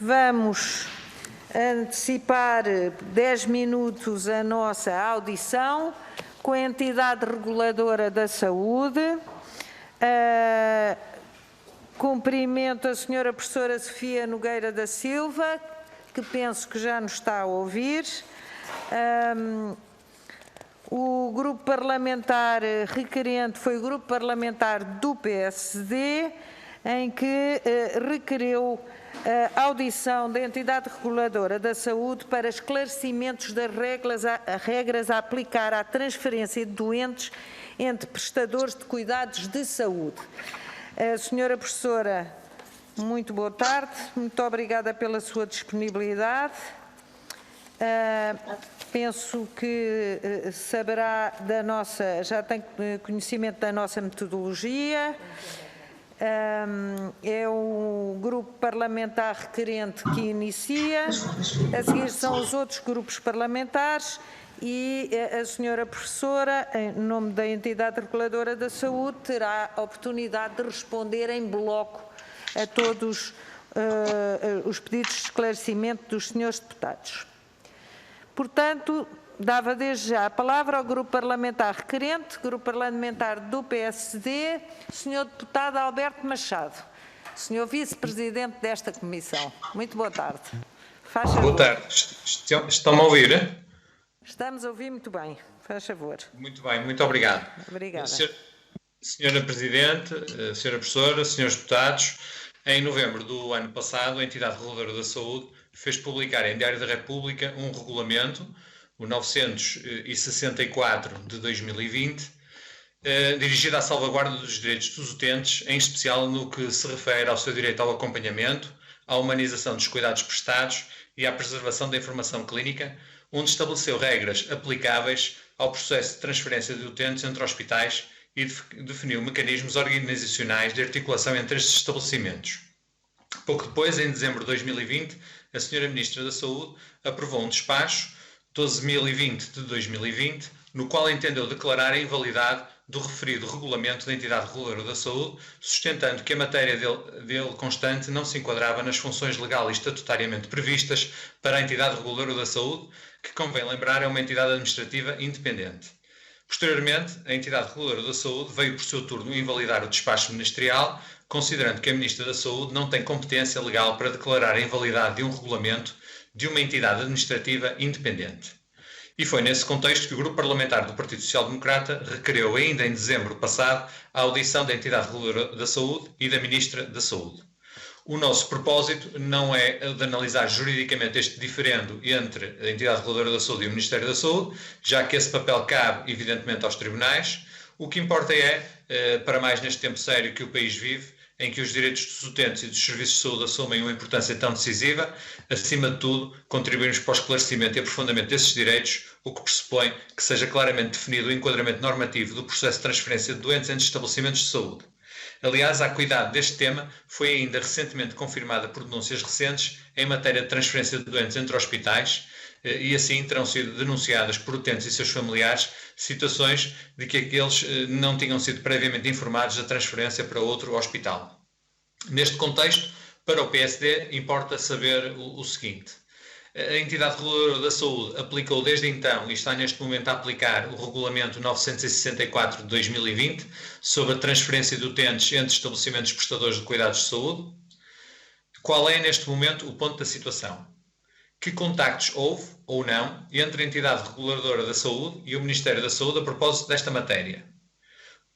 Vamos antecipar 10 minutos a nossa audição com a entidade reguladora da saúde. Cumprimento a senhora professora Sofia Nogueira da Silva, que penso que já nos está a ouvir. O grupo parlamentar requerente foi o grupo parlamentar do PSD, em que requereu a audição da entidade reguladora da saúde para esclarecimentos das regras a aplicar à transferência de doentes entre prestadores de cuidados de saúde. Senhora professora, muito boa tarde, muito obrigada pela sua disponibilidade. Penso que saberá da nossa, já tem conhecimento da nossa metodologia. É o grupo parlamentar requerente que inicia, a seguir são os outros grupos parlamentares e a senhora professora, em nome da entidade reguladora da saúde, terá a oportunidade de responder em bloco a todos os pedidos de esclarecimento dos senhores deputados. Portanto, dava desde já a palavra ao grupo parlamentar requerente, grupo parlamentar do PSD, senhor deputado Alberto Machado, senhor vice-presidente desta comissão. Muito boa tarde. Faz favor. Boa tarde. Estão-me a ouvir? Estamos a ouvir muito bem. Faz favor. Muito bem, muito obrigado. Obrigada. Senhora Presidente, senhora Professora, senhores deputados, em novembro do ano passado, a entidade reguladora da saúde fez publicar em Diário da República um regulamento, o 964 de 2020, dirigido à salvaguarda dos direitos dos utentes, em especial no que se refere ao seu direito ao acompanhamento, à humanização dos cuidados prestados e à preservação da informação clínica, onde estabeleceu regras aplicáveis ao processo de transferência de utentes entre hospitais e definiu mecanismos organizacionais de articulação entre estes estabelecimentos. Pouco depois, em dezembro de 2020, a senhora Ministra da Saúde aprovou um despacho 12.020 de 2020, no qual entendeu declarar a invalidade do referido regulamento da entidade reguladora da saúde, sustentando que a matéria dele constante não se enquadrava nas funções legal e estatutariamente previstas para a entidade reguladora da saúde, que, convém lembrar, é uma entidade administrativa independente. Posteriormente, a entidade reguladora da saúde veio por seu turno invalidar o despacho ministerial, considerando que a Ministra da Saúde não tem competência legal para declarar a invalidade de um regulamento de uma entidade administrativa independente. E foi nesse contexto que o Grupo Parlamentar do Partido Social Democrata requereu ainda em dezembro passado a audição da entidade reguladora da saúde e da Ministra da Saúde. O nosso propósito não é de analisar juridicamente este diferendo entre a entidade reguladora da saúde e o Ministério da Saúde, já que esse papel cabe evidentemente aos tribunais. O que importa é, para mais neste tempo sério que o país vive, em que os direitos dos utentes e dos serviços de saúde assumem uma importância tão decisiva, acima de tudo, contribuirmos para o esclarecimento e aprofundamento desses direitos, o que pressupõe que seja claramente definido o enquadramento normativo do processo de transferência de doentes entre estabelecimentos de saúde. Aliás, a acuidade deste tema foi ainda recentemente confirmada por denúncias recentes em matéria de transferência de doentes entre hospitais, e assim terão sido denunciadas por utentes e seus familiares situações de que aqueles não tinham sido previamente informados da transferência para outro hospital. Neste contexto, para o PSD, importa saber o seguinte. A entidade reguladora da saúde aplicou desde então e está neste momento a aplicar o regulamento 964 de 2020 sobre a transferência de utentes entre estabelecimentos prestadores de cuidados de saúde. Qual é neste momento o ponto da situação? Que contactos houve, ou não, entre a entidade reguladora da saúde e o Ministério da Saúde a propósito desta matéria?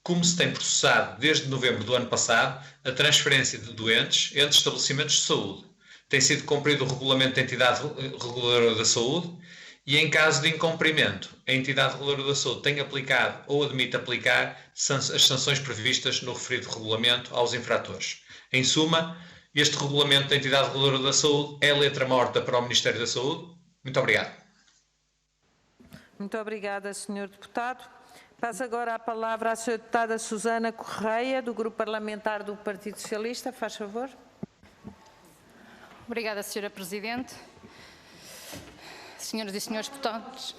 Como se tem processado desde novembro do ano passado a transferência de doentes entre estabelecimentos de saúde? Tem sido cumprido o regulamento da entidade reguladora da saúde e, em caso de incumprimento, a entidade reguladora da saúde tem aplicado ou admite aplicar as sanções previstas no referido regulamento aos infratores. Em suma, este regulamento da entidade reguladora da saúde é letra morta para o Ministério da Saúde. Muito obrigado. Muito obrigada, Sr. Deputado. Passo agora a palavra à Sra. Deputada Susana Correia, do Grupo Parlamentar do Partido Socialista. Faz favor. Obrigada, Sra. Presidente. Senhoras e senhores deputados.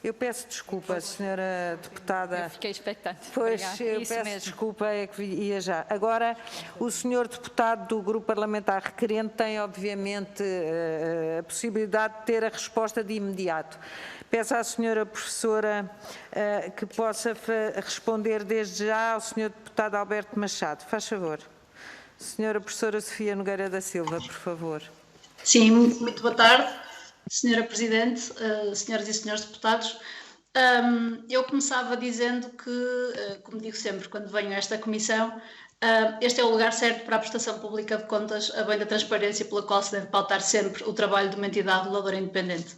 Eu peço desculpa, senhora deputada. Eu fiquei expectante. Pois, Obrigada. eu Isso peço mesmo. desculpa, é que ia já. Agora, o senhor deputado do Grupo Parlamentar Requerente tem, obviamente, a possibilidade de ter a resposta de imediato. Peço à senhora professora que possa responder desde já ao senhor deputado Alberto Machado. Faz favor. Senhora professora Sofia Nogueira da Silva, por favor. Sim, muito boa tarde, senhora Presidente, senhoras e senhores deputados. Eu começava dizendo que, como digo sempre quando venho a esta comissão, este é o lugar certo para a prestação pública de contas, a bem da transparência pela qual se deve pautar sempre o trabalho de uma entidade reguladora independente.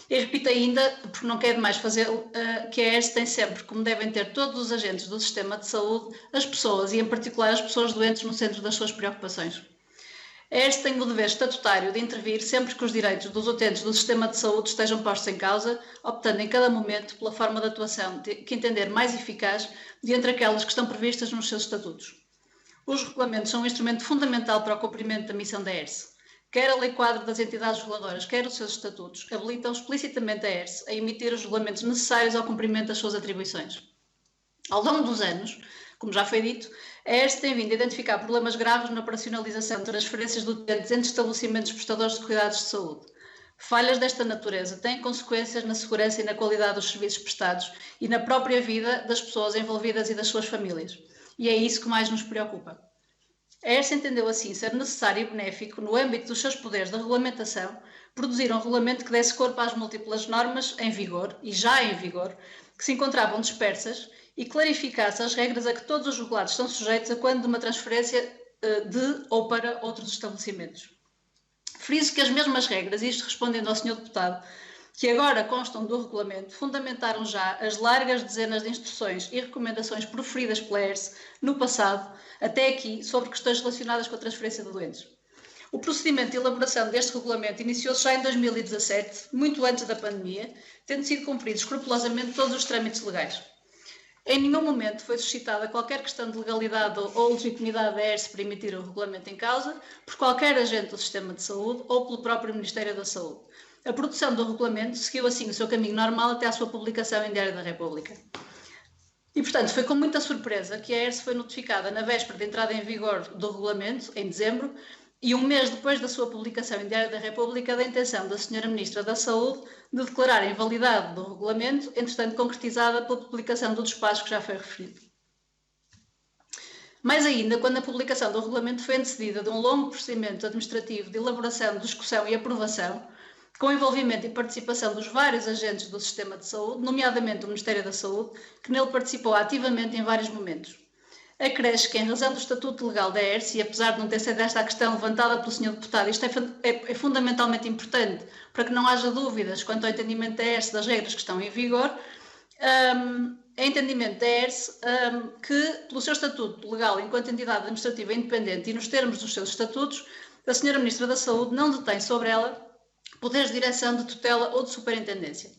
E repito ainda, porque não quero demais fazer, que a ERSE tem sempre, como devem ter todos os agentes do sistema de saúde, as pessoas, e em particular as pessoas doentes, no centro das suas preocupações. A ERSE tem o dever estatutário de intervir sempre que os direitos dos utentes do sistema de saúde estejam postos em causa, optando em cada momento pela forma de atuação que entender mais eficaz de entre aquelas que estão previstas nos seus estatutos. Os regulamentos são um instrumento fundamental para o cumprimento da missão da ERSE. Quer a Lei Quadro das Entidades Reguladoras, quer os seus estatutos, habilitam explicitamente a ERSE a emitir os regulamentos necessários ao cumprimento das suas atribuições. Ao longo dos anos, como já foi dito, a ERSE tem vindo a identificar problemas graves na operacionalização de transferências de utentes entre estabelecimentos prestadores de cuidados de saúde. Falhas desta natureza têm consequências na segurança e na qualidade dos serviços prestados e na própria vida das pessoas envolvidas e das suas famílias. E é isso que mais nos preocupa. A ERSE entendeu assim ser necessário e benéfico, no âmbito dos seus poderes de regulamentação, produzir um regulamento que desse corpo às múltiplas normas em vigor, e já em vigor, que se encontravam dispersas, e clarificasse as regras a que todos os regulados estão sujeitos a quando de uma transferência de ou para outros estabelecimentos. Friso que as mesmas regras, isto respondendo ao Sr. Deputado, que agora constam do regulamento, fundamentaram já as largas dezenas de instruções e recomendações proferidas pela ERSE no passado, até aqui, sobre questões relacionadas com a transferência de doentes. O procedimento de elaboração deste regulamento iniciou-se já em 2017, muito antes da pandemia, tendo sido cumpridos escrupulosamente todos os trâmites legais. Em nenhum momento foi suscitada qualquer questão de legalidade ou legitimidade da ERSE para emitir o regulamento em causa, por qualquer agente do sistema de saúde ou pelo próprio Ministério da Saúde. A produção do regulamento seguiu assim o seu caminho normal até à sua publicação em Diário da República. E, portanto, foi com muita surpresa que a ERSE foi notificada na véspera de entrada em vigor do regulamento, em dezembro, e um mês depois da sua publicação em Diário da República, da intenção da Sra. Ministra da Saúde de declarar a invalidade do regulamento, entretanto concretizada pela publicação do despacho que já foi referido. Mais ainda, quando a publicação do regulamento foi antecedida de um longo procedimento administrativo de elaboração, discussão e aprovação, com envolvimento e participação dos vários agentes do sistema de saúde, nomeadamente do Ministério da Saúde, que nele participou ativamente em vários momentos. Acresce que, em razão do estatuto legal da ERSE, e apesar de não ter sido esta a questão levantada pelo Sr. Deputado, isto é fundamentalmente importante para que não haja dúvidas quanto ao entendimento da ERSE das regras que estão em vigor, é entendimento da ERSE que, pelo seu estatuto legal enquanto entidade administrativa independente e nos termos dos seus estatutos, a Sra. Ministra da Saúde não detém sobre ela poderes de direção, de tutela ou de superintendência.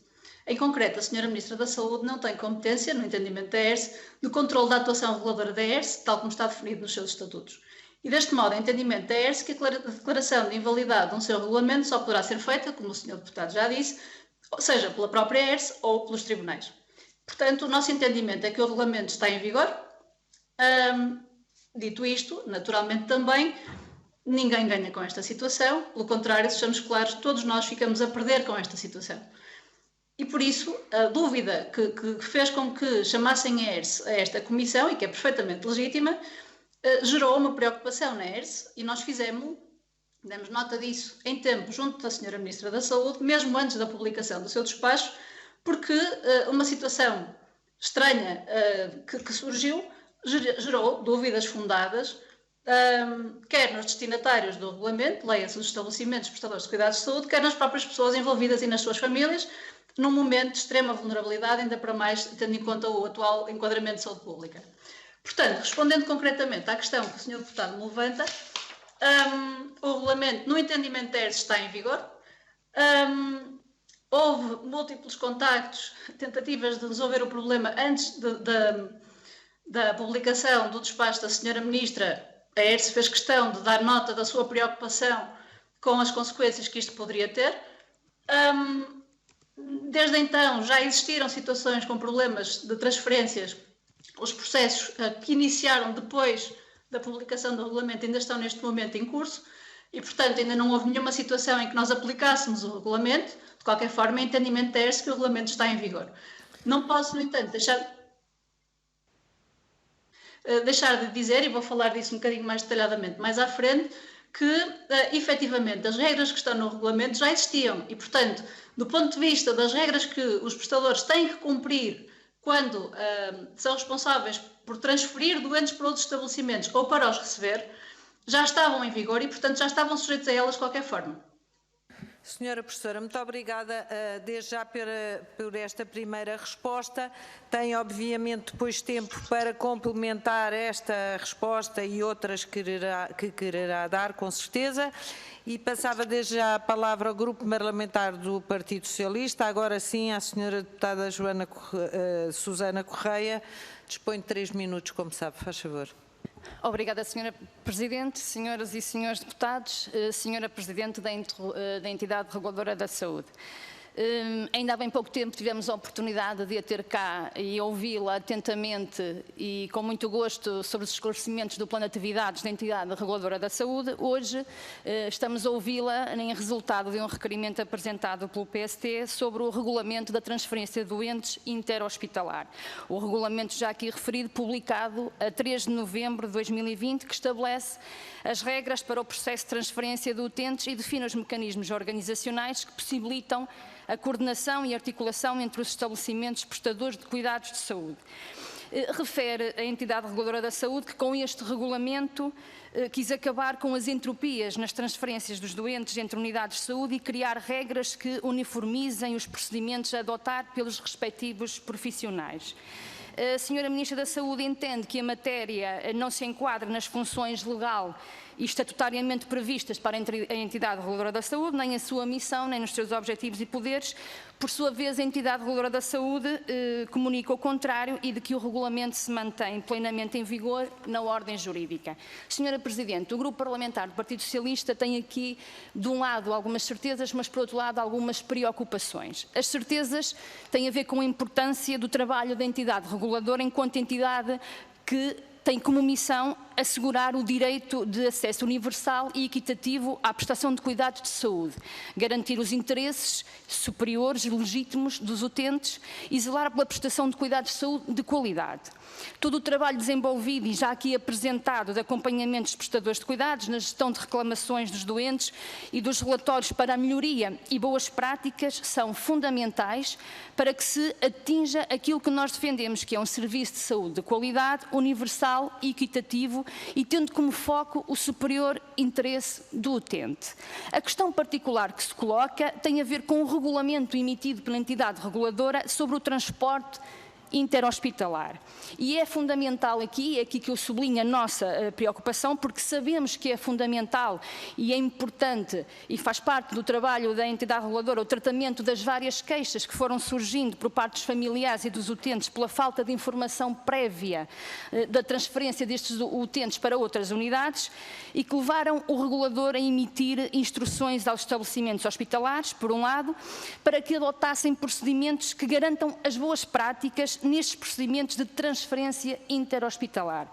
Em concreto, a Sra. Ministra da Saúde não tem competência, no entendimento da ERSE, do controle da atuação reguladora da ERSE, tal como está definido nos seus estatutos. E deste modo, é entendimento da ERSE que a declaração de invalidade de um seu regulamento só poderá ser feita, como o Sr. Deputado já disse, seja pela própria ERSE ou pelos tribunais. Portanto, o nosso entendimento é que o regulamento está em vigor. Dito isto, naturalmente também, ninguém ganha com esta situação, pelo contrário, sejamos claros, todos nós ficamos a perder com esta situação. E por isso, a dúvida que fez com que chamassem a ERSE a esta comissão, e que é perfeitamente legítima, gerou uma preocupação na ERSE e nós demos nota disso em tempo junto da Sra. Ministra da Saúde, mesmo antes da publicação do seu despacho, porque uma situação estranha que surgiu gerou dúvidas fundadas, quer nos destinatários do regulamento, leia-se os estabelecimentos prestadores de cuidados de saúde, quer nas próprias pessoas envolvidas e nas suas famílias, num momento de extrema vulnerabilidade, ainda para mais tendo em conta o atual enquadramento de saúde pública. Portanto, respondendo concretamente à questão que o Sr. Deputado me levanta, o regulamento, no entendimento da ERSE, está em vigor. Houve múltiplos contactos, tentativas de resolver o problema antes da publicação do despacho da Sra. Ministra. A ERSE fez questão de dar nota da sua preocupação com as consequências que isto poderia ter. Desde então já existiram situações com problemas de transferências. Os processos que iniciaram depois da publicação do regulamento ainda estão neste momento em curso e, portanto, ainda não houve nenhuma situação em que nós aplicássemos o regulamento. De qualquer forma, o entendimento é esse, que o regulamento está em vigor. Não posso, no entanto, deixar de dizer, e vou falar disso um bocadinho mais detalhadamente mais à frente, que efetivamente as regras que estão no regulamento já existiam e, portanto, do ponto de vista das regras que os prestadores têm que cumprir quando são responsáveis por transferir doentes para outros estabelecimentos ou para os receber, já estavam em vigor e, portanto, já estavam sujeitos a elas de qualquer forma. Senhora Professora, muito obrigada desde já por esta primeira resposta. Tem obviamente depois tempo para complementar esta resposta e outras que quererá dar, com certeza. E passava desde já a palavra ao Grupo Parlamentar do Partido Socialista. Agora sim, à senhora deputada Susana Correia. Dispõe de 3 minutos, como sabe. Faz favor. Obrigada, Sra. Presidente, senhoras e senhores deputados, Sra. Presidente da Entidade Reguladora da Saúde. Ainda há bem pouco tempo tivemos a oportunidade de a ter cá e ouvi-la atentamente e com muito gosto sobre os esclarecimentos do plano de atividades da Entidade Reguladora da Saúde. Hoje estamos a ouvi-la em resultado de um requerimento apresentado pelo PST sobre o regulamento da transferência de doentes interhospitalar. O regulamento já aqui referido, publicado a 3 de novembro de 2020, que estabelece as regras para o processo de transferência de utentes e define os mecanismos organizacionais que possibilitam a coordenação e articulação entre os estabelecimentos prestadores de cuidados de saúde. Refere a Entidade Reguladora da Saúde que com este regulamento quis acabar com as entropias nas transferências dos doentes entre unidades de saúde e criar regras que uniformizem os procedimentos a adotar pelos respectivos profissionais. A Sra. Ministra da Saúde entende que a matéria não se enquadra nas funções legal e estatutariamente previstas para a Entidade Reguladora da Saúde, nem a sua missão, nem nos seus objetivos e poderes. Por sua vez, a Entidade Reguladora da Saúde comunica o contrário e de que o regulamento se mantém plenamente em vigor na ordem jurídica. Sra. Presidente, o Grupo Parlamentar do Partido Socialista tem aqui, de um lado, algumas certezas, mas, por outro lado, algumas preocupações. As certezas têm a ver com a importância do trabalho da entidade reguladora enquanto entidade que tem como missão assegurar o direito de acesso universal e equitativo à prestação de cuidados de saúde, garantir os interesses superiores e legítimos dos utentes e zelar pela prestação de cuidados de saúde de qualidade. Todo o trabalho desenvolvido e já aqui apresentado de acompanhamento dos prestadores de cuidados, na gestão de reclamações dos doentes e dos relatórios para a melhoria e boas práticas são fundamentais para que se atinja aquilo que nós defendemos, que é um serviço de saúde de qualidade, universal e equitativo e tendo como foco o superior interesse do utente. A questão particular que se coloca tem a ver com o regulamento emitido pela entidade reguladora sobre o transporte interhospitalar. E é fundamental aqui, é aqui que eu sublinho a nossa preocupação, porque sabemos que é fundamental e é importante e faz parte do trabalho da entidade reguladora o tratamento das várias queixas que foram surgindo por parte dos familiares e dos utentes pela falta de informação prévia da transferência destes utentes para outras unidades e que levaram o regulador a emitir instruções aos estabelecimentos hospitalares, por um lado, para que adotassem procedimentos que garantam as boas práticas nestes procedimentos de transferência interhospitalar.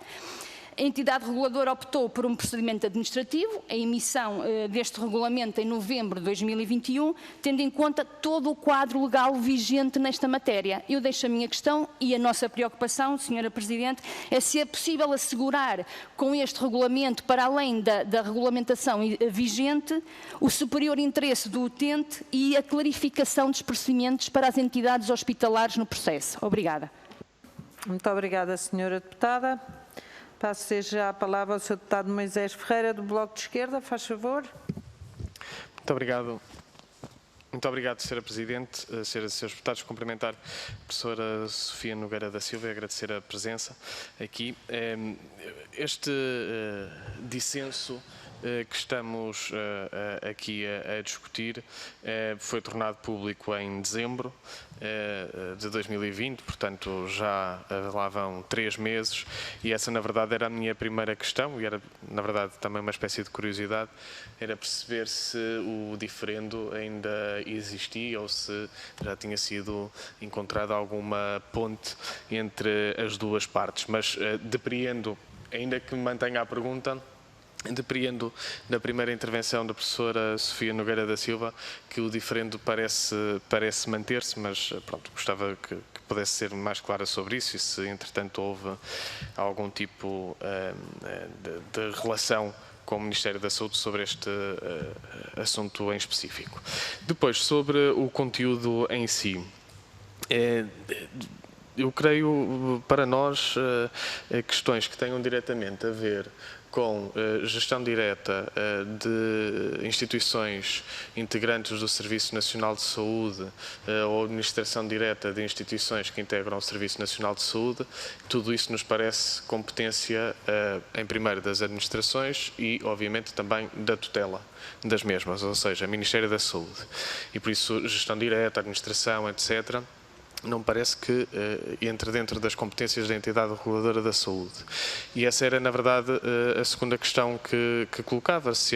A entidade reguladora optou por um procedimento administrativo, a emissão deste regulamento em novembro de 2021, tendo em conta todo o quadro legal vigente nesta matéria. Eu deixo a minha questão e a nossa preocupação, Sra. Presidente, é se é possível assegurar com este regulamento, para além da regulamentação vigente, o superior interesse do utente e a clarificação dos procedimentos para as entidades hospitalares no processo. Obrigada. Muito obrigada, Sra. Deputada. Passo já a palavra ao Sr. Deputado Moisés Ferreira, do Bloco de Esquerda. Faz favor. Muito obrigado. Muito obrigado, Sra. Presidente, Sras. e Srs. Deputados. Cumprimentar a professora Sofia Nogueira da Silva e agradecer a presença aqui. Este dissenso que estamos aqui a discutir foi tornado público em dezembro de 2020, portanto já lá vão 3 meses, e essa na verdade era a minha primeira questão e era na verdade também uma espécie de curiosidade, era perceber se o diferendo ainda existia ou se já tinha sido encontrada alguma ponte entre as duas partes, mas depreendo, ainda que me mantenha a pergunta, depreendo da primeira intervenção da professora Sofia Nogueira da Silva que o diferendo parece manter-se, mas pronto, gostava que pudesse ser mais clara sobre isso e se entretanto houve algum tipo de relação com o Ministério da Saúde sobre este assunto em específico. Depois, sobre o conteúdo em si. Eu creio, para nós, questões que tenham diretamente a ver com gestão direta de instituições integrantes do Serviço Nacional de Saúde ou administração direta de instituições que integram o Serviço Nacional de Saúde, tudo isso nos parece competência, em primeiro, das administrações e, obviamente, também da tutela das mesmas, ou seja, Ministério da Saúde. E, por isso, gestão direta, administração, etc., não parece que entre dentro das competências da entidade reguladora da saúde. E essa era, na verdade, a segunda questão que colocava, se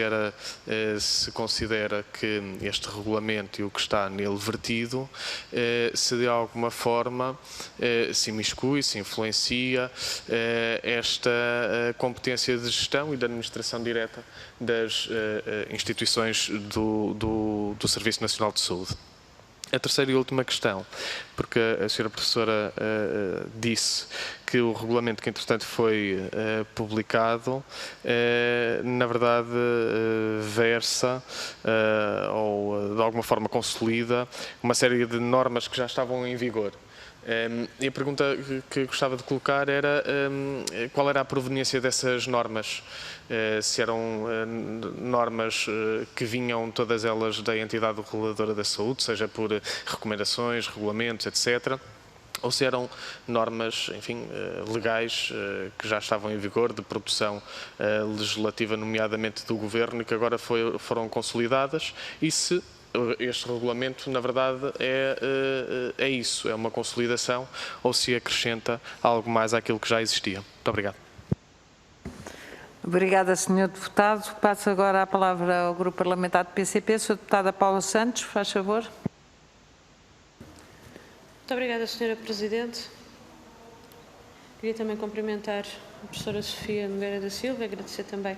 considera que este regulamento e o que está nele vertido, se de alguma forma se imiscui, se influencia esta competência de gestão e de administração direta das instituições do Serviço Nacional de Saúde. A terceira e última questão, porque a senhora professora disse que o regulamento que entretanto foi publicado, na verdade versa ou de alguma forma consolida uma série de normas que já estavam em vigor. E a pergunta que gostava de colocar era qual era a proveniência dessas normas, se eram normas que vinham todas elas da entidade reguladora da saúde, seja por recomendações, regulamentos, etc., ou se eram normas, enfim, legais que já estavam em vigor, de produção legislativa, nomeadamente do Governo, e que agora foram consolidadas, e se este regulamento, na verdade, é isso, é uma consolidação, ou se acrescenta algo mais àquilo que já existia. Muito obrigado. Obrigada, Sr. Deputado. Passo agora a palavra ao Grupo Parlamentar do PCP. Sra. Deputada Paula Santos, faz favor. Muito obrigada, Sra. Presidente. Queria também cumprimentar a professora Sofia Nogueira da Silva e agradecer também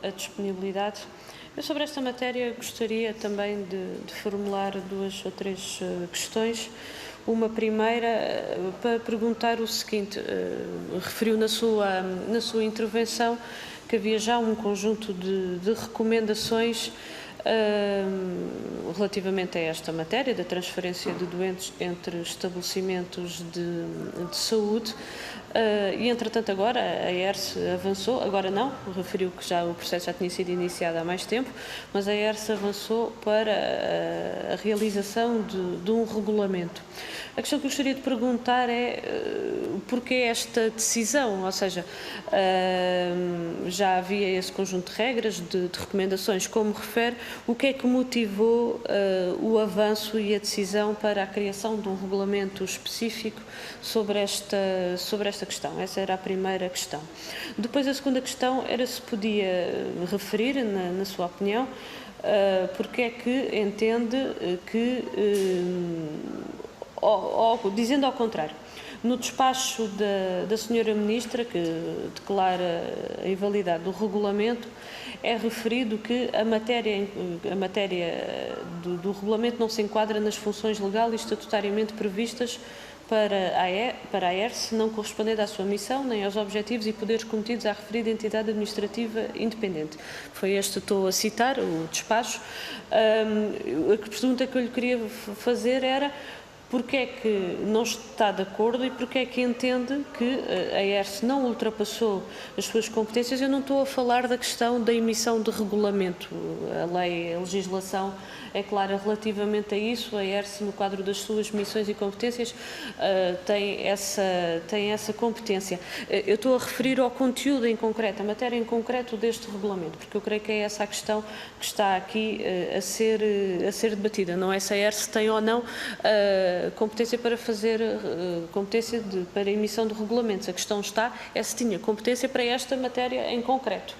a disponibilidade. Eu sobre esta matéria gostaria também de formular 2 ou 3 questões. Uma primeira para perguntar o seguinte, referiu na sua intervenção que havia já um conjunto de recomendações relativamente a esta matéria da transferência de doentes entre estabelecimentos de saúde e entretanto agora a ERSE avançou, agora não, referiu que já o processo já tinha sido iniciado há mais tempo, mas a ERSE avançou para a realização de um regulamento. A questão que eu gostaria de perguntar é porquê esta decisão, ou seja, já havia esse conjunto de regras, de recomendações, como refere, o que é que motivou o avanço e a decisão para a criação de um regulamento específico sobre esta questão? Essa era a primeira questão. Depois a segunda questão era se podia referir, na sua opinião, porque é que entende que, dizendo ao contrário, no despacho da senhora Ministra, que declara a invalidade do regulamento, é referido que a matéria do regulamento não se enquadra nas funções legal e estatutariamente previstas para a ERSE, não correspondendo à sua missão, nem aos objetivos e poderes cometidos à referida entidade administrativa independente. Foi estou a citar, o despacho. A pergunta que eu lhe queria fazer era porque é que não está de acordo e porque é que entende que a ERSE não ultrapassou as suas competências. Eu não estou a falar da questão da emissão de regulamento. A lei, a legislação é clara relativamente a isso. A ERSE, no quadro das suas missões e competências, tem essa competência. Eu estou a referir ao conteúdo em concreto, a matéria em concreto deste regulamento, porque eu creio que é essa a questão que está aqui a ser debatida. Não é se a ERSE tem ou não competência para fazer, para a emissão de regulamentos. A questão está é se tinha competência para esta matéria em concreto.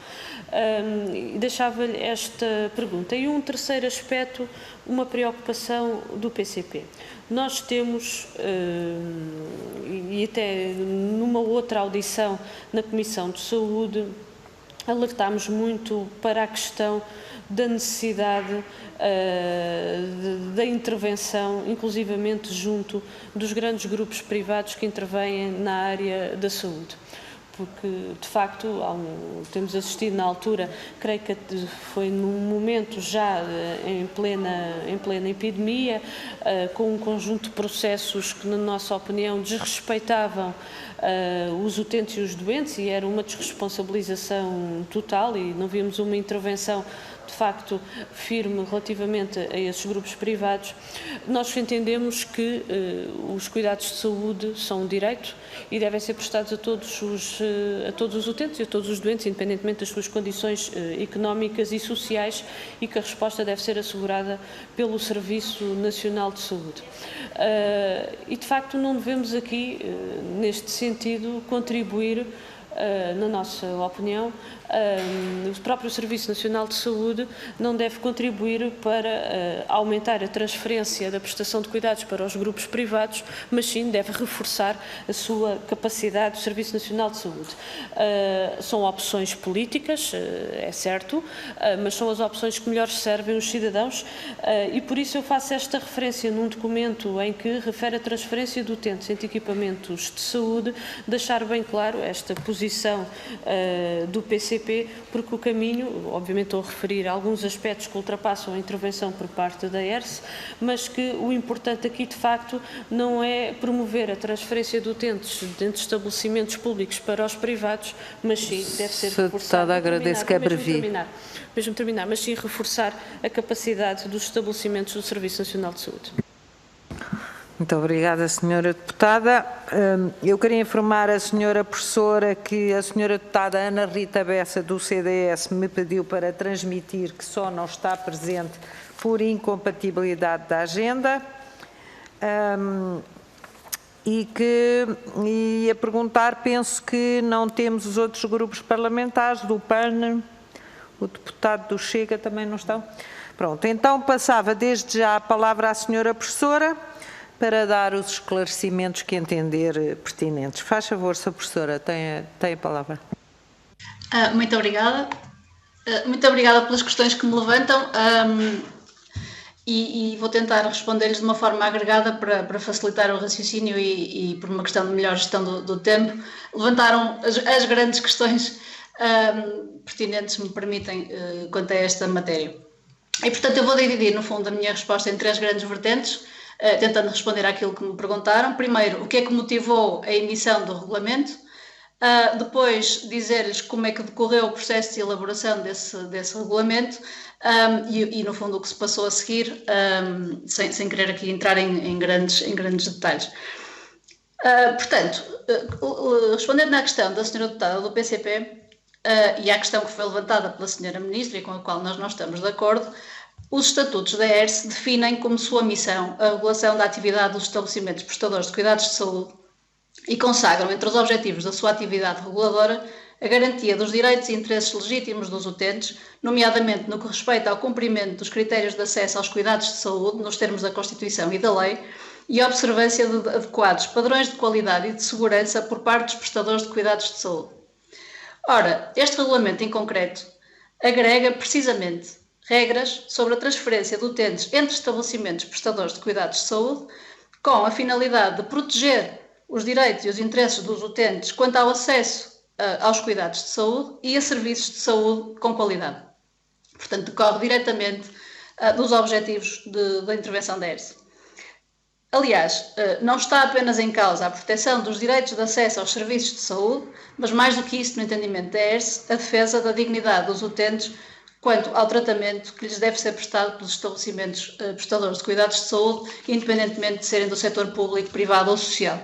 Deixava-lhe esta pergunta. E um terceiro aspecto, uma preocupação do PCP. Nós temos, e até numa outra audição na Comissão de Saúde, alertámos muito para a questão da necessidade da intervenção, inclusivamente junto dos grandes grupos privados que intervêm na área da saúde. Porque, de facto, temos assistido na altura, creio que foi num momento já em plena epidemia, com um conjunto de processos que, na nossa opinião, desrespeitavam os utentes e os doentes, e era uma desresponsabilização total, e não vimos uma intervenção de facto firme relativamente a esses grupos privados. Nós entendemos que os cuidados de saúde são um direito e devem ser prestados a todos os utentes e a todos os doentes, independentemente das suas condições económicas e sociais, e que a resposta deve ser assegurada pelo Serviço Nacional de Saúde. E de facto não devemos aqui, neste sentido, contribuir, na nossa opinião, o próprio Serviço Nacional de Saúde não deve contribuir para aumentar a transferência da prestação de cuidados para os grupos privados, mas sim deve reforçar a sua capacidade do Serviço Nacional de Saúde. São opções políticas, é certo, mas são as opções que melhor servem os cidadãos, e por isso eu faço esta referência num documento em que refere a transferência de utentes entre equipamentos de saúde, deixar bem claro esta posição do PCP, porque o caminho, obviamente estou a referir a alguns aspectos que ultrapassam a intervenção por parte da ERSE, mas que o importante aqui de facto não é promover a transferência de utentes dentro de estabelecimentos públicos para os privados, mas sim deve ser reforçado. Agradeço que abrevi. Mesmo terminar, mas sim reforçar a capacidade dos estabelecimentos do Serviço Nacional de Saúde. Muito obrigada, Sra. Deputada. Eu queria informar a Sra. Professora que a Sra. Deputada Ana Rita Bessa, do CDS, me pediu para transmitir que só não está presente por incompatibilidade da agenda. E a perguntar, penso que não temos os outros grupos parlamentares, do PAN, o deputado do Chega também não estão. Pronto, então passava desde já a palavra à Sra. Professora, para dar os esclarecimentos que entender pertinentes. Faz favor, Sra. Professora, tem a palavra. Muito obrigada. Muito obrigada pelas questões que me levantam, e vou tentar responder-lhes de uma forma agregada para facilitar o raciocínio e por uma questão de melhor gestão do tempo. Levantaram as grandes questões pertinentes, se me permitem, quanto a esta matéria. E, portanto, eu vou dividir, no fundo, a minha resposta em três grandes vertentes, tentando responder àquilo que me perguntaram. Primeiro, o que é que motivou a emissão do regulamento? Depois, dizer-lhes como é que decorreu o processo de elaboração desse regulamento e, no fundo, o que se passou a seguir, sem querer aqui entrar em grandes detalhes. Portanto, respondendo à questão da Sra. Deputada do PCP e à questão que foi levantada pela Sra. Ministra e com a qual nós não estamos de acordo, os estatutos da ERSE definem como sua missão a regulação da atividade dos estabelecimentos prestadores de cuidados de saúde e consagram entre os objetivos da sua atividade reguladora a garantia dos direitos e interesses legítimos dos utentes, nomeadamente no que respeita ao cumprimento dos critérios de acesso aos cuidados de saúde, nos termos da Constituição e da lei, e a observância de adequados padrões de qualidade e de segurança por parte dos prestadores de cuidados de saúde. Ora, este regulamento em concreto agrega precisamente regras sobre a transferência de utentes entre estabelecimentos prestadores de cuidados de saúde, com a finalidade de proteger os direitos e os interesses dos utentes quanto ao acesso aos cuidados de saúde e a serviços de saúde com qualidade. Portanto, decorre diretamente dos objetivos da intervenção da ERSE. Aliás, não está apenas em causa a proteção dos direitos de acesso aos serviços de saúde, mas mais do que isso, no entendimento da ERSE, a defesa da dignidade dos utentes quanto ao tratamento que lhes deve ser prestado pelos estabelecimentos prestadores de cuidados de saúde, independentemente de serem do setor público, privado ou social.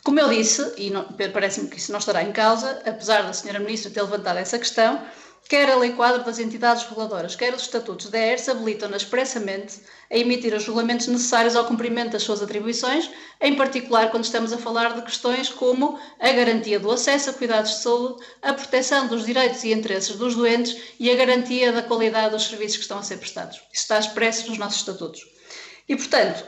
Como eu disse, e parece-me que isso não estará em causa, apesar da Sra. Ministra ter levantado essa questão, quer a Lei Quadro das Entidades Reguladoras, quer os estatutos da ERSE habilitam-na expressamente a emitir os regulamentos necessários ao cumprimento das suas atribuições, em particular quando estamos a falar de questões como a garantia do acesso a cuidados de saúde, a proteção dos direitos e interesses dos doentes e a garantia da qualidade dos serviços que estão a ser prestados. Isso está expresso nos nossos estatutos. E, portanto,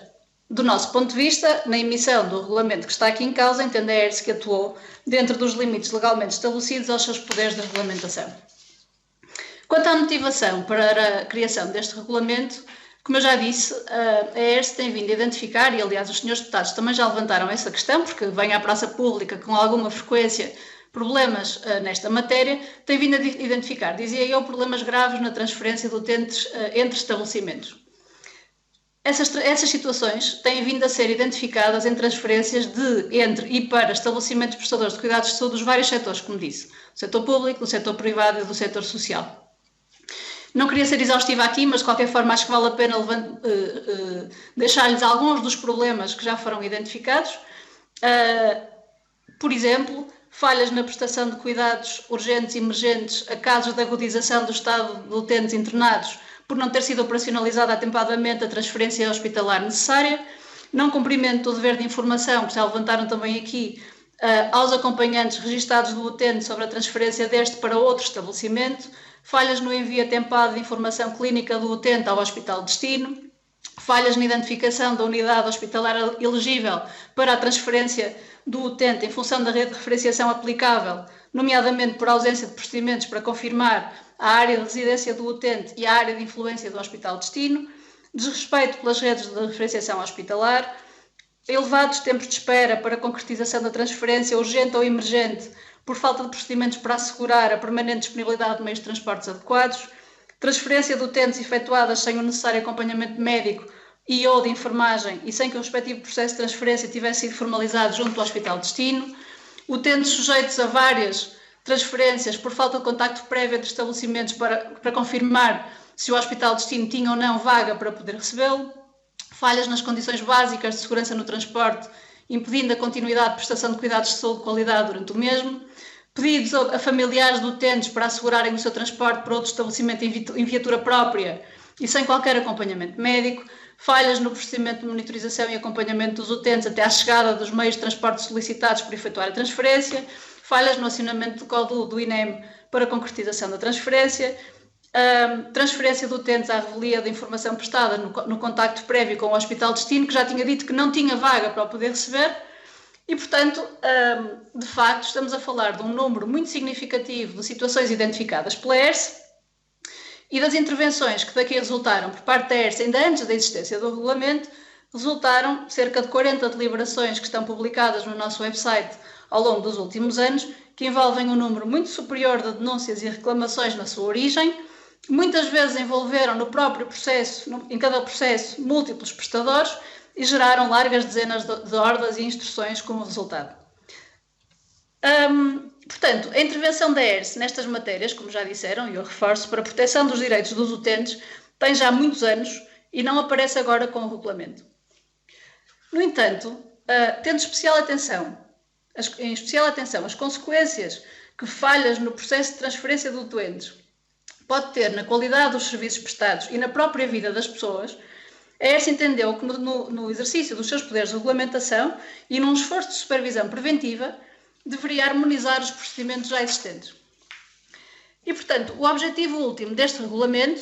do nosso ponto de vista, na emissão do regulamento que está aqui em causa, entende a ERSE que atuou dentro dos limites legalmente estabelecidos aos seus poderes de regulamentação. Quanto à motivação para a criação deste regulamento, como eu já disse, a ERSE tem vindo a identificar, e aliás os senhores deputados também já levantaram essa questão, porque vem à praça pública com alguma frequência problemas nesta matéria, tem vindo a identificar, dizia eu, problemas graves na transferência de utentes entre estabelecimentos. Essas situações têm vindo a ser identificadas em transferências entre e para estabelecimentos prestadores de cuidados de saúde dos vários setores, como disse, do setor público, do setor privado e do setor social. Não queria ser exaustiva aqui, mas de qualquer forma acho que vale a pena deixar-lhes alguns dos problemas que já foram identificados. Por exemplo, falhas na prestação de cuidados urgentes e emergentes a casos de agudização do estado de utentes internados por não ter sido operacionalizada atempadamente a transferência hospitalar necessária, não cumprimento do dever de informação, que já levantaram também aqui, aos acompanhantes registados do utente sobre a transferência deste para outro estabelecimento, falhas no envio atempado de informação clínica do utente ao hospital de destino, falhas na identificação da unidade hospitalar elegível para a transferência do utente em função da rede de referenciação aplicável, nomeadamente por ausência de procedimentos para confirmar a área de residência do utente e a área de influência do hospital de destino, desrespeito pelas redes de referenciação hospitalar, elevados tempos de espera para a concretização da transferência urgente ou emergente por falta de procedimentos para assegurar a permanente disponibilidade de meios de transportes adequados, transferência de utentes efetuadas sem o necessário acompanhamento médico e ou de enfermagem e sem que o respectivo processo de transferência tivesse sido formalizado junto ao hospital de destino, utentes sujeitos a várias transferências por falta de contacto prévio entre estabelecimentos para confirmar se o hospital de destino tinha ou não vaga para poder recebê-lo, falhas nas condições básicas de segurança no transporte, impedindo a continuidade de prestação de cuidados de saúde de qualidade durante o mesmo, pedidos a familiares de utentes para assegurarem o seu transporte para outro estabelecimento em viatura própria e sem qualquer acompanhamento médico, falhas no procedimento de monitorização e acompanhamento dos utentes até à chegada dos meios de transporte solicitados por efetuar a transferência, falhas no acionamento do código do INEM para a concretização da transferência, transferência de utentes à revelia da informação prestada no contacto prévio com o hospital de destino, que já tinha dito que não tinha vaga para o poder receber, e, portanto, de facto, estamos a falar de um número muito significativo de situações identificadas pela ERSE e das intervenções que daqui resultaram por parte da ERSE, ainda antes da existência do regulamento, resultaram cerca de 40 deliberações que estão publicadas no nosso website ao longo dos últimos anos, que envolvem um número muito superior de denúncias e reclamações na sua origem, muitas vezes envolveram no próprio processo, em cada processo, múltiplos prestadores e geraram largas dezenas de ordens e instruções como resultado. Portanto, a intervenção da ERSE nestas matérias, como já disseram, e eu reforço, para a proteção dos direitos dos utentes, tem já muitos anos e não aparece agora com o regulamento. No entanto, tendo em especial atenção as consequências que falhas no processo de transferência de utentes pode ter na qualidade dos serviços prestados e na própria vida das pessoas, a ERSE entendeu que no exercício dos seus poderes de regulamentação e num esforço de supervisão preventiva, deveria harmonizar os procedimentos já existentes. E, portanto, o objetivo último deste regulamento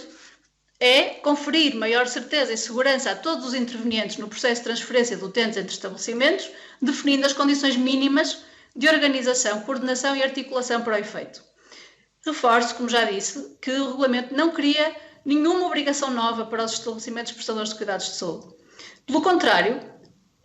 é conferir maior certeza e segurança a todos os intervenientes no processo de transferência de utentes entre estabelecimentos, definindo as condições mínimas de organização, coordenação e articulação para o efeito. Reforço, como já disse, que o regulamento não cria nenhuma obrigação nova para os estabelecimentos prestadores de cuidados de saúde. Pelo contrário,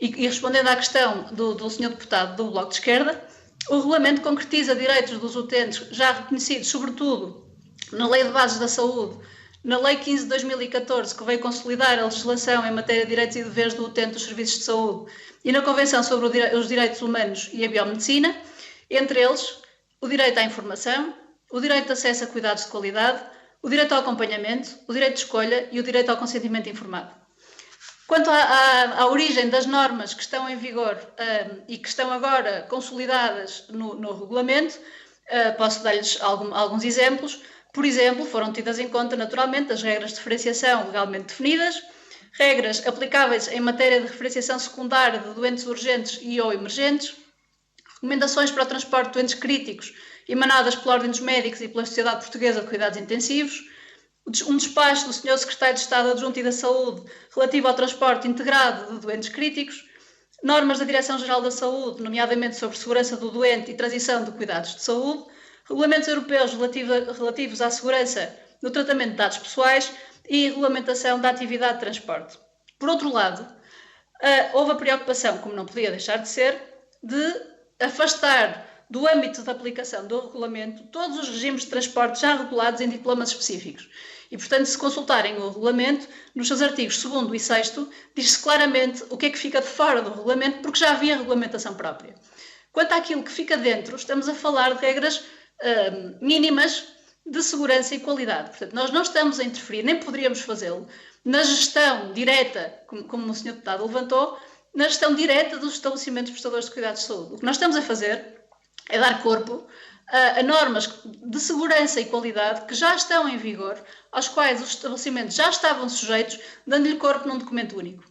e respondendo à questão do Sr. Deputado do Bloco de Esquerda, o regulamento concretiza direitos dos utentes já reconhecidos, sobretudo na Lei de Bases da Saúde na Lei 15 de 2014, que veio consolidar a legislação em matéria de direitos e deveres do utente dos serviços de saúde, e na Convenção sobre os Direitos Humanos e a Biomedicina, entre eles o direito à informação, o direito de acesso a cuidados de qualidade, o direito ao acompanhamento, o direito de escolha e o direito ao consentimento informado. Quanto à origem das normas que estão em vigor e que estão agora consolidadas no regulamento, posso dar-lhes alguns exemplos. Por exemplo, foram tidas em conta, naturalmente, as regras de diferenciação legalmente definidas, regras aplicáveis em matéria de referenciação secundária de doentes urgentes e ou emergentes, recomendações para o transporte de doentes críticos emanadas pela Ordem dos Médicos e pela Sociedade Portuguesa de Cuidados Intensivos, um despacho do Sr. Secretário de Estado Adjunto e da Saúde relativo ao transporte integrado de doentes críticos, normas da Direção-Geral da Saúde, nomeadamente sobre segurança do doente e transição de cuidados de saúde, regulamentos europeus relativos à segurança no tratamento de dados pessoais e regulamentação da atividade de transporte. Por outro lado, houve a preocupação, como não podia deixar de ser, de afastar do âmbito de aplicação do regulamento todos os regimes de transporte já regulados em diplomas específicos. E, portanto, se consultarem o regulamento, nos seus artigos 2º e 6º, diz-se claramente o que é que fica de fora do regulamento, porque já havia regulamentação própria. Quanto àquilo que fica dentro, estamos a falar de regras mínimas de segurança e qualidade. Portanto, nós não estamos a interferir, nem poderíamos fazê-lo, na gestão direta, como o Sr. Deputado levantou, na gestão direta dos estabelecimentos prestadores de cuidados de saúde. O que nós estamos a fazer é dar corpo a normas de segurança e qualidade que já estão em vigor, aos quais os estabelecimentos já estavam sujeitos, dando-lhe corpo num documento único.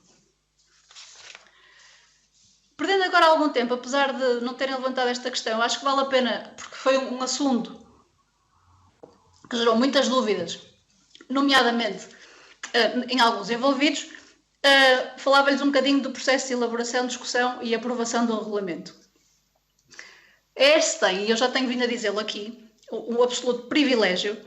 Perdendo agora algum tempo, apesar de não terem levantado esta questão, acho que vale a pena, porque foi um assunto que gerou muitas dúvidas, nomeadamente em alguns envolvidos, falava-lhes um bocadinho do processo de elaboração, discussão e aprovação do regulamento. A ERSE tem, e eu já tenho vindo a dizê-lo aqui, o absoluto privilégio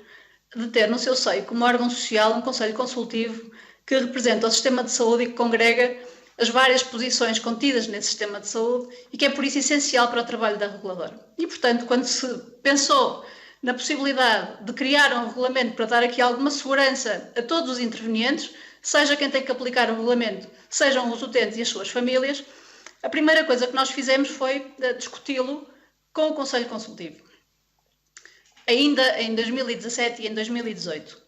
de ter no seu seio, como órgão social, um conselho consultivo que representa o sistema de saúde e que congrega as várias posições contidas nesse sistema de saúde e que é por isso essencial para o trabalho da reguladora. E, portanto, quando se pensou na possibilidade de criar um regulamento para dar aqui alguma segurança a todos os intervenientes, seja quem tem que aplicar o regulamento, sejam os utentes e as suas famílias, a primeira coisa que nós fizemos foi discuti-lo com o Conselho Consultivo, ainda em 2017 e em 2018.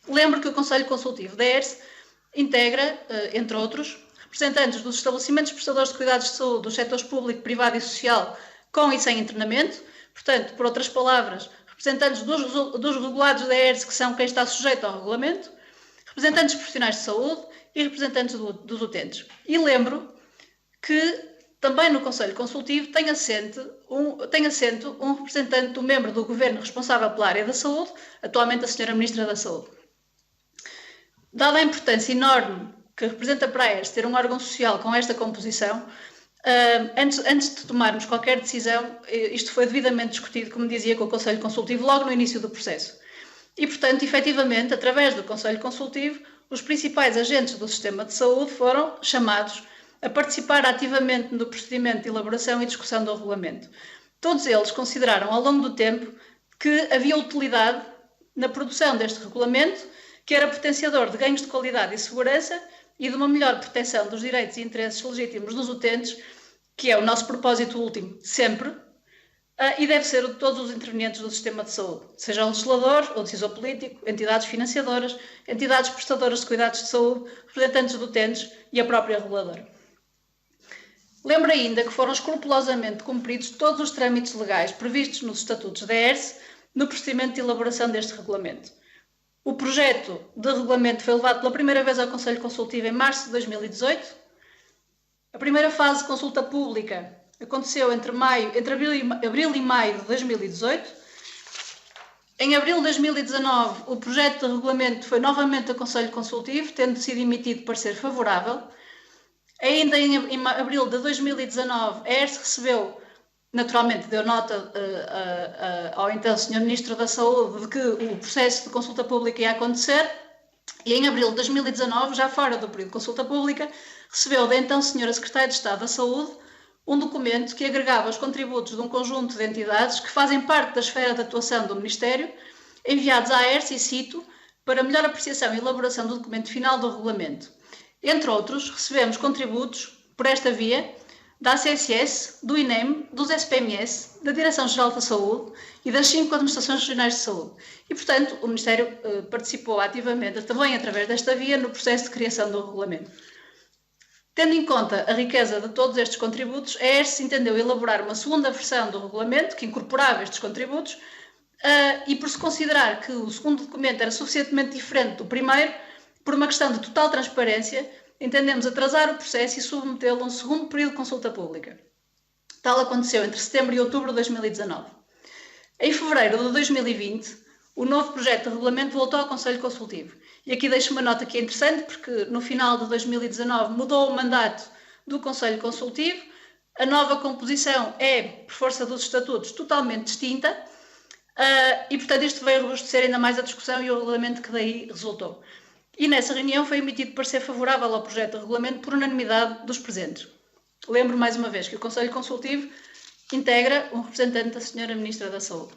Lembro que o Conselho Consultivo da ERSE integra, entre outros, representantes dos estabelecimentos prestadores de cuidados de saúde dos setores público, privado e social, com e sem internamento, portanto, por outras palavras, representantes dos regulados da ERSE, que são quem está sujeito ao regulamento, representantes profissionais de saúde e representantes dos utentes. E lembro que também no Conselho Consultivo tem assento um representante, um membro do Governo responsável pela área da saúde, atualmente a Sra. Ministra da Saúde. Dada a importância enorme que representa para a ERSE ter um órgão social com esta composição, antes de tomarmos qualquer decisão, isto foi devidamente discutido, como dizia, com o Conselho Consultivo logo no início do processo. E, portanto, efetivamente, através do Conselho Consultivo, os principais agentes do sistema de saúde foram chamados a participar ativamente no procedimento de elaboração e discussão do regulamento. Todos eles consideraram ao longo do tempo que havia utilidade na produção deste regulamento, que era potenciador de ganhos de qualidade e segurança e de uma melhor proteção dos direitos e interesses legítimos dos utentes, que é o nosso propósito último, sempre, e deve ser o de todos os intervenientes do sistema de saúde, seja o legislador, o decisor político, entidades financiadoras, entidades prestadoras de cuidados de saúde, representantes de utentes e a própria reguladora. Lembro ainda que foram escrupulosamente cumpridos todos os trâmites legais previstos nos estatutos da ERSE no procedimento de elaboração deste regulamento. O projeto de regulamento foi levado pela primeira vez ao Conselho Consultivo em março de 2018. A primeira fase de consulta pública aconteceu entre abril e maio de 2018. Em abril de 2019, o projeto de regulamento foi novamente ao Conselho Consultivo, tendo sido emitido parecer favorável. Ainda em abril de 2019, a ERSE recebeu, naturalmente deu nota ao então Sr. Ministro da Saúde de que o processo de consulta pública ia acontecer, e em abril de 2019, já fora do período de consulta pública, recebeu da então Sra. Secretária de Estado da Saúde um documento que agregava os contributos de um conjunto de entidades que fazem parte da esfera de atuação do Ministério, enviados à ERSE, e cito, para melhor apreciação e elaboração do documento final do regulamento. Entre outros, recebemos contributos por esta via da ACSS, do INEM, dos SPMS, da Direção-Geral da Saúde e das 5 Administrações Regionais de Saúde. E, portanto, o Ministério participou ativamente, também através desta via, no processo de criação do regulamento. Tendo em conta a riqueza de todos estes contributos, a ERSE entendeu elaborar uma segunda versão do regulamento que incorporava estes contributos e por se considerar que o segundo documento era suficientemente diferente do primeiro, por uma questão de total transparência, entendemos atrasar o processo e submetê-lo a um segundo período de consulta pública. Tal aconteceu entre setembro e outubro de 2019. Em fevereiro de 2020, o novo projeto de regulamento voltou ao Conselho Consultivo. E aqui deixo uma nota que é interessante, porque no final de 2019 mudou o mandato do Conselho Consultivo, a nova composição é, por força dos estatutos, totalmente distinta, e portanto isto veio robustecer ainda mais a discussão e o regulamento que daí resultou. E nessa reunião foi emitido parecer favorável ao projeto de regulamento por unanimidade dos presentes. Lembro mais uma vez que o Conselho Consultivo integra um representante da Sra. Ministra da Saúde.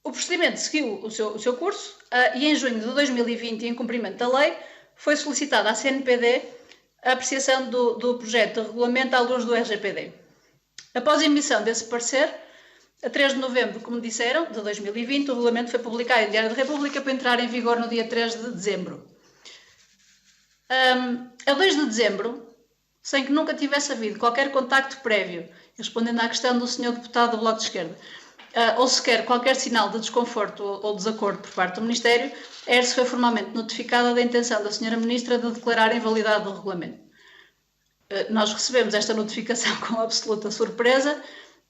O procedimento seguiu o seu curso e em junho de 2020, em cumprimento da lei, foi solicitada à CNPD a apreciação do projeto de regulamento à luz do RGPD. Após a emissão desse parecer, a 3 de novembro, como disseram, de 2020, o regulamento foi publicado em Diário da República para entrar em vigor no dia 3 de dezembro. A 2 de dezembro, sem que nunca tivesse havido qualquer contacto prévio, respondendo à questão do Sr. Deputado do Bloco de Esquerda, ou sequer qualquer sinal de desconforto ou desacordo por parte do Ministério, a ERSE foi formalmente notificada da intenção da Sra. Ministra de declarar a invalidade do regulamento. Nós recebemos esta notificação com absoluta surpresa,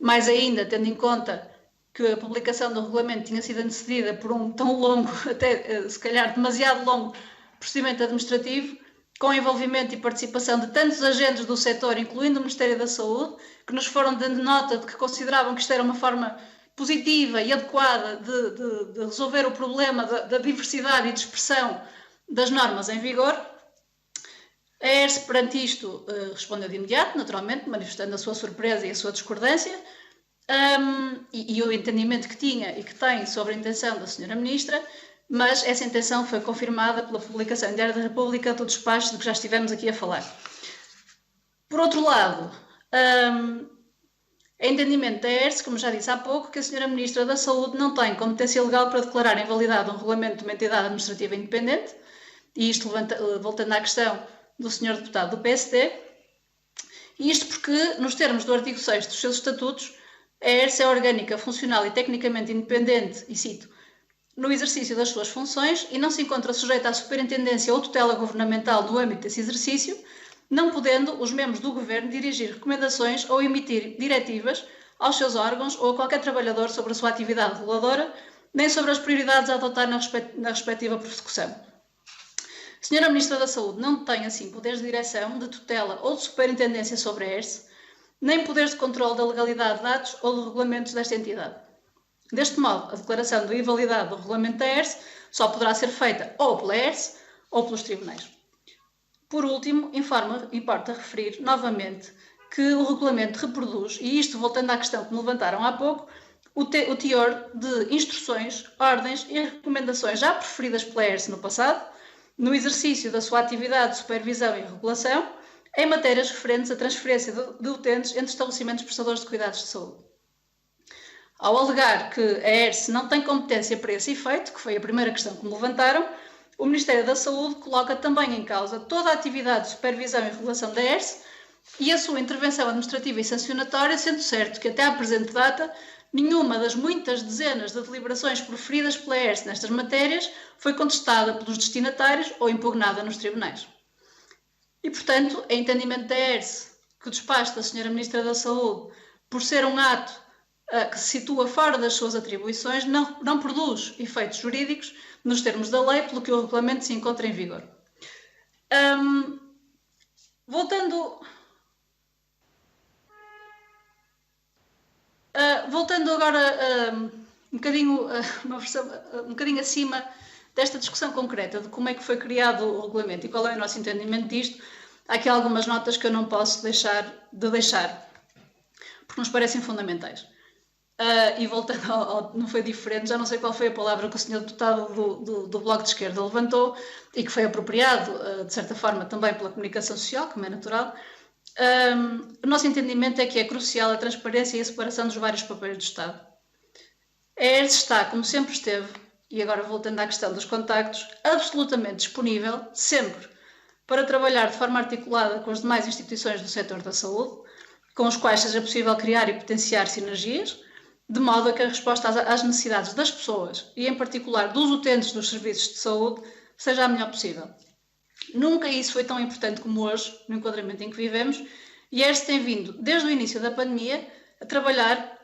mais ainda tendo em conta que a publicação do regulamento tinha sido antecedida por um tão longo, até se calhar demasiado longo, procedimento administrativo, com envolvimento e participação de tantos agentes do setor, incluindo o Ministério da Saúde, que nos foram dando nota de que consideravam que isto era uma forma positiva e adequada de resolver o problema da diversidade e dispersão das normas em vigor. A ERSE, perante isto, respondeu de imediato, naturalmente, manifestando a sua surpresa e a sua discordância e o entendimento que tinha e que tem sobre a intenção da Sra. Ministra, mas essa intenção foi confirmada pela publicação em Diário da República do despacho de que já estivemos aqui a falar. Por outro lado, é entendimento da ERSE, como já disse há pouco, que a Sra. Ministra da Saúde não tem competência legal para declarar invalidade um regulamento de uma entidade administrativa independente, e isto voltando à questão do Sr. Deputado do PSD, e isto porque, nos termos do artigo 6º dos seus estatutos, a ERSE é orgânica, funcional e tecnicamente independente, e cito, no exercício das suas funções e não se encontra sujeita à superintendência ou tutela governamental no âmbito desse exercício, não podendo os membros do Governo dirigir recomendações ou emitir diretivas aos seus órgãos ou a qualquer trabalhador sobre a sua atividade reguladora, nem sobre as prioridades a adotar na respectiva prossecução. A Sra. Ministra da Saúde não tem, assim, poderes de direção, de tutela ou de superintendência sobre a ERSE, nem poderes de controle da legalidade de atos ou de regulamentos desta entidade. Deste modo, a declaração de invalidade do regulamento da ERSE só poderá ser feita ou pela ERSE ou pelos tribunais. Por último, importa referir novamente que o regulamento reproduz, e isto voltando à questão que me levantaram há pouco, o teor de instruções, ordens e recomendações já preferidas pela ERSE no passado, no exercício da sua atividade de supervisão e regulação, em matérias referentes à transferência de utentes entre estabelecimentos prestadores de cuidados de saúde. Ao alegar que a ERSE não tem competência para esse efeito, que foi a primeira questão que me levantaram, o Ministério da Saúde coloca também em causa toda a atividade de supervisão e regulação da ERSE e a sua intervenção administrativa e sancionatória, sendo certo que até à presente data nenhuma das muitas dezenas de deliberações proferidas pela ERSE nestas matérias foi contestada pelos destinatários ou impugnada nos tribunais. E, portanto, é entendimento da ERSE que o despacho da Sra. Ministra da Saúde, por ser um ato que se situa fora das suas atribuições, não produz efeitos jurídicos nos termos da lei, pelo que o regulamento se encontra em vigor. Voltando agora um bocadinho acima desta discussão concreta de como é que foi criado o regulamento e qual é o nosso entendimento disto, há aqui algumas notas que eu não posso deixar, porque nos parecem fundamentais. e voltando não foi diferente, já não sei qual foi a palavra que o senhor deputado do Bloco de Esquerda levantou e que foi apropriado, de certa forma, também pela comunicação social, como é natural. O nosso entendimento é que é crucial a transparência e a separação dos vários papéis do Estado. A ERSE está, como sempre esteve, e agora voltando à questão dos contactos, absolutamente disponível, sempre, para trabalhar de forma articulada com as demais instituições do setor da saúde, com os quais seja possível criar e potenciar sinergias, de modo a que a resposta às necessidades das pessoas, e em particular dos utentes dos serviços de saúde, seja a melhor possível. Nunca isso foi tão importante como hoje, no enquadramento em que vivemos, e a ERSE tem vindo, desde o início da pandemia, a trabalhar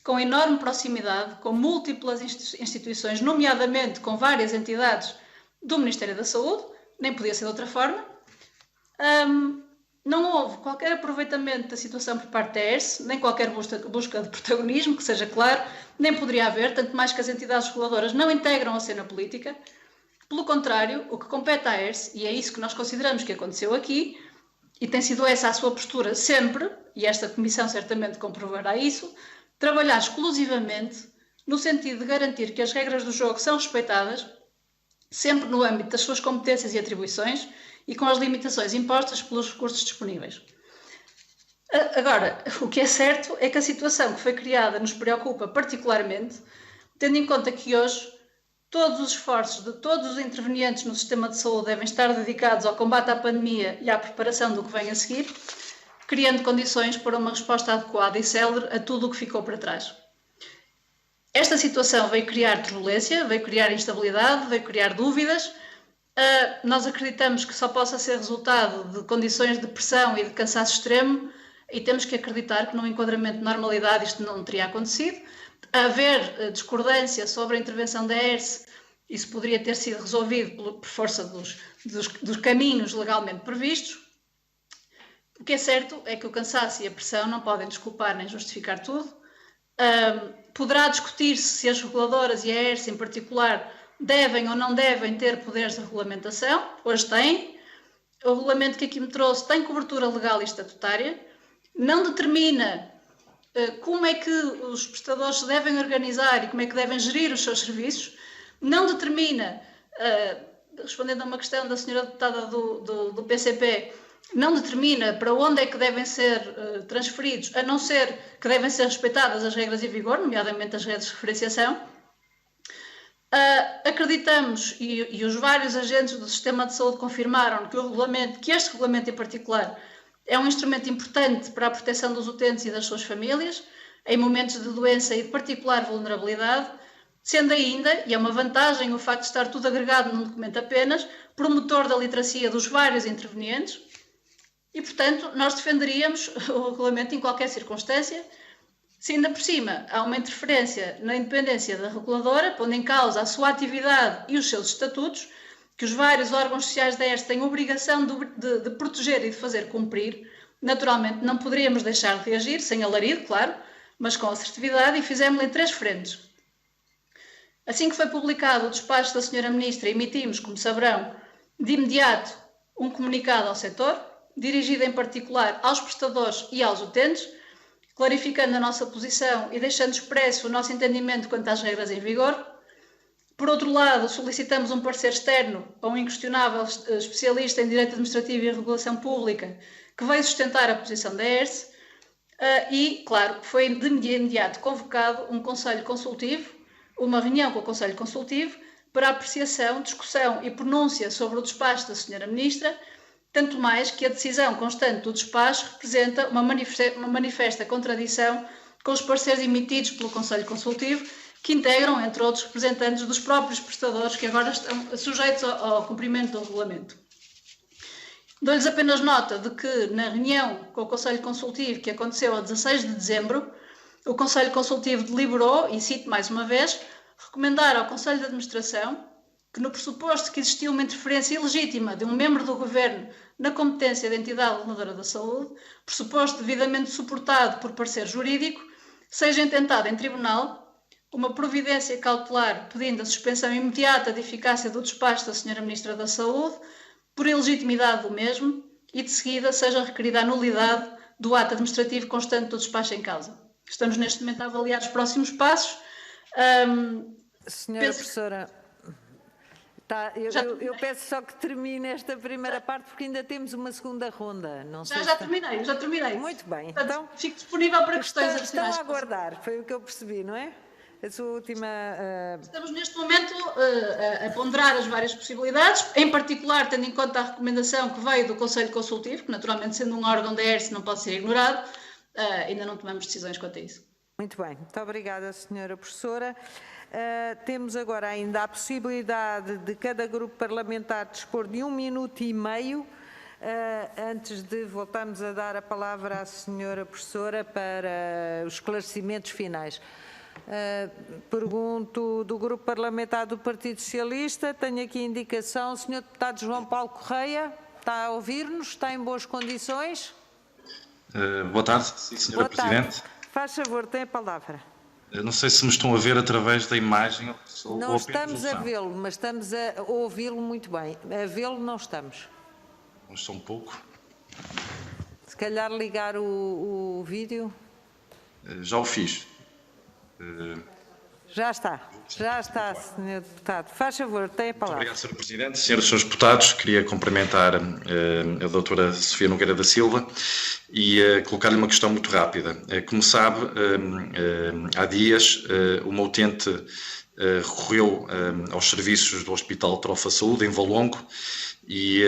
com enorme proximidade, com múltiplas instituições, nomeadamente com várias entidades do Ministério da Saúde, nem podia ser de outra forma. Não houve qualquer aproveitamento da situação por parte da ERSE, nem qualquer busca de protagonismo, que seja claro, nem poderia haver, tanto mais que as entidades reguladoras não integram a cena política. Pelo contrário, o que compete à ERSE, e é isso que nós consideramos que aconteceu aqui, e tem sido essa a sua postura sempre, e esta comissão certamente comprovará isso, trabalhar exclusivamente no sentido de garantir que as regras do jogo são respeitadas, sempre no âmbito das suas competências e atribuições e com as limitações impostas pelos recursos disponíveis. Agora, o que é certo é que a situação que foi criada nos preocupa particularmente, tendo em conta que hoje todos os esforços de todos os intervenientes no sistema de saúde devem estar dedicados ao combate à pandemia e à preparação do que vem a seguir, criando condições para uma resposta adequada e célere a tudo o que ficou para trás. Esta situação veio criar turbulência, veio criar instabilidade, veio criar dúvidas. Nós acreditamos que só possa ser resultado de condições de pressão e de cansaço extremo e temos que acreditar que num enquadramento de normalidade isto não teria acontecido. Haver discordância sobre a intervenção da ERSE, isso poderia ter sido resolvido por força dos caminhos legalmente previstos. O que é certo é que o cansaço e a pressão não podem desculpar nem justificar tudo. Poderá discutir-se se as reguladoras e a ERSE em particular devem ou não devem ter poderes de regulamentação. Hoje têm. O regulamento que aqui me trouxe tem cobertura legal e estatutária. Não determina como é que os prestadores se devem organizar e como é que devem gerir os seus serviços. Não determina, respondendo a uma questão da senhora deputada do PCP, não determina para onde é que devem ser transferidos, a não ser que devem ser respeitadas as regras em vigor, nomeadamente as regras de referenciação. Acreditamos, e os vários agentes do sistema de saúde confirmaram que este regulamento em particular é um instrumento importante para a proteção dos utentes e das suas famílias, em momentos de doença e de particular vulnerabilidade, sendo ainda, e é uma vantagem o facto de estar tudo agregado num documento apenas, promotor da literacia dos vários intervenientes, e, portanto, nós defenderíamos o regulamento em qualquer circunstância. Se ainda por cima há uma interferência na independência da reguladora, pondo em causa a sua atividade e os seus estatutos, que os vários órgãos sociais da ERSE têm obrigação de proteger e de fazer cumprir, naturalmente não poderíamos deixar de reagir, sem alarido, claro, mas com assertividade, e fizemos-lo em 3 frentes. Assim que foi publicado o despacho da Sra. Ministra, emitimos, como saberão, de imediato um comunicado ao setor, dirigido em particular aos prestadores e aos utentes, clarificando a nossa posição e deixando expresso o nosso entendimento quanto às regras em vigor. Por outro lado, solicitamos um parecer externo a um inquestionável especialista em Direito Administrativo e Regulação Pública que veio sustentar a posição da ERSE e, claro, foi de imediato convocado um Conselho Consultivo, uma reunião com o Conselho Consultivo para apreciação, discussão e pronúncia sobre o despacho da Sra. Ministra, tanto mais que a decisão constante do despacho representa uma manifesta contradição com os pareceres emitidos pelo Conselho Consultivo, que integram, entre outros, representantes dos próprios prestadores que agora estão sujeitos ao cumprimento do regulamento. Dou-lhes apenas nota de que, na reunião com o Conselho Consultivo, que aconteceu a 16 de dezembro, o Conselho Consultivo deliberou, e cito mais uma vez, recomendar ao Conselho de Administração que, no pressuposto que existiu uma interferência ilegítima de um membro do Governo na competência da entidade reguladora da saúde, pressuposto devidamente suportado por parecer jurídico, seja intentada em tribunal uma providência cautelar pedindo a suspensão imediata de eficácia do despacho da Sra. Ministra da Saúde por ilegitimidade do mesmo e, de seguida, seja requerida a nulidade do ato administrativo constante do despacho em causa. Estamos neste momento a avaliar os próximos passos. Senhora professora, eu peço só que termine esta primeira parte, porque ainda temos uma segunda ronda. Não sei Já terminei. Muito bem. Portanto, Então, fico disponível para questões estão adicionais. a aguardar, foi o que eu percebi, não é? A sua última... Estamos neste momento a ponderar as várias possibilidades, em particular tendo em conta a recomendação que veio do Conselho Consultivo, que naturalmente sendo um órgão da ERSE não pode ser ignorado, ainda não tomamos decisões quanto a isso. Muito bem, muito obrigada, senhora professora. Temos agora ainda a possibilidade de cada grupo parlamentar dispor de 1 minuto e meio, antes de voltarmos a dar a palavra à senhora professora para os esclarecimentos finais. Pergunto do grupo parlamentar do Partido Socialista, tenho aqui indicação, o senhor deputado João Paulo Correia, está a ouvir-nos, está em boas condições? Boa tarde, sim, senhora Presidente. Faz favor, tem a palavra. Não sei se me estão a ver através da imagem ou não estamos a vê-lo, mas estamos a ouvi-lo muito bem. A vê-lo não estamos. Mas só um pouco. Se calhar ligar o vídeo. Já o fiz. Já está, senhor deputado. Faz favor, tem a palavra. Muito obrigado, Sr. Presidente. Senhoras e senhores deputados, queria cumprimentar a doutora Sofia Nogueira da Silva e colocar-lhe uma questão muito rápida. Como sabe, há dias uma utente recorreu aos serviços do Hospital Trofa Saúde, em Valongo, e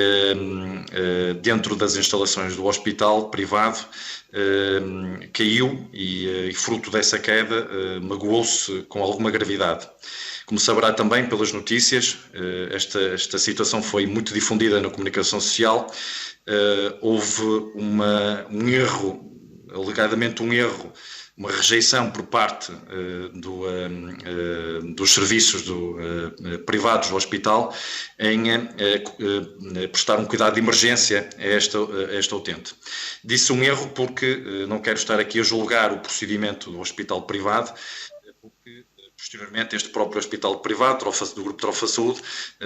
dentro das instalações do hospital privado caiu e fruto dessa queda magoou-se com alguma gravidade. Como saberá também pelas notícias, esta situação foi muito difundida na comunicação social. Houve um erro, alegadamente um erro, uma rejeição por parte dos serviços privados do hospital em prestar um cuidado de emergência a esta utente. Disse um erro porque não quero estar aqui a julgar o procedimento do hospital privado, porque posteriormente este próprio hospital privado, do Grupo Trofa Saúde,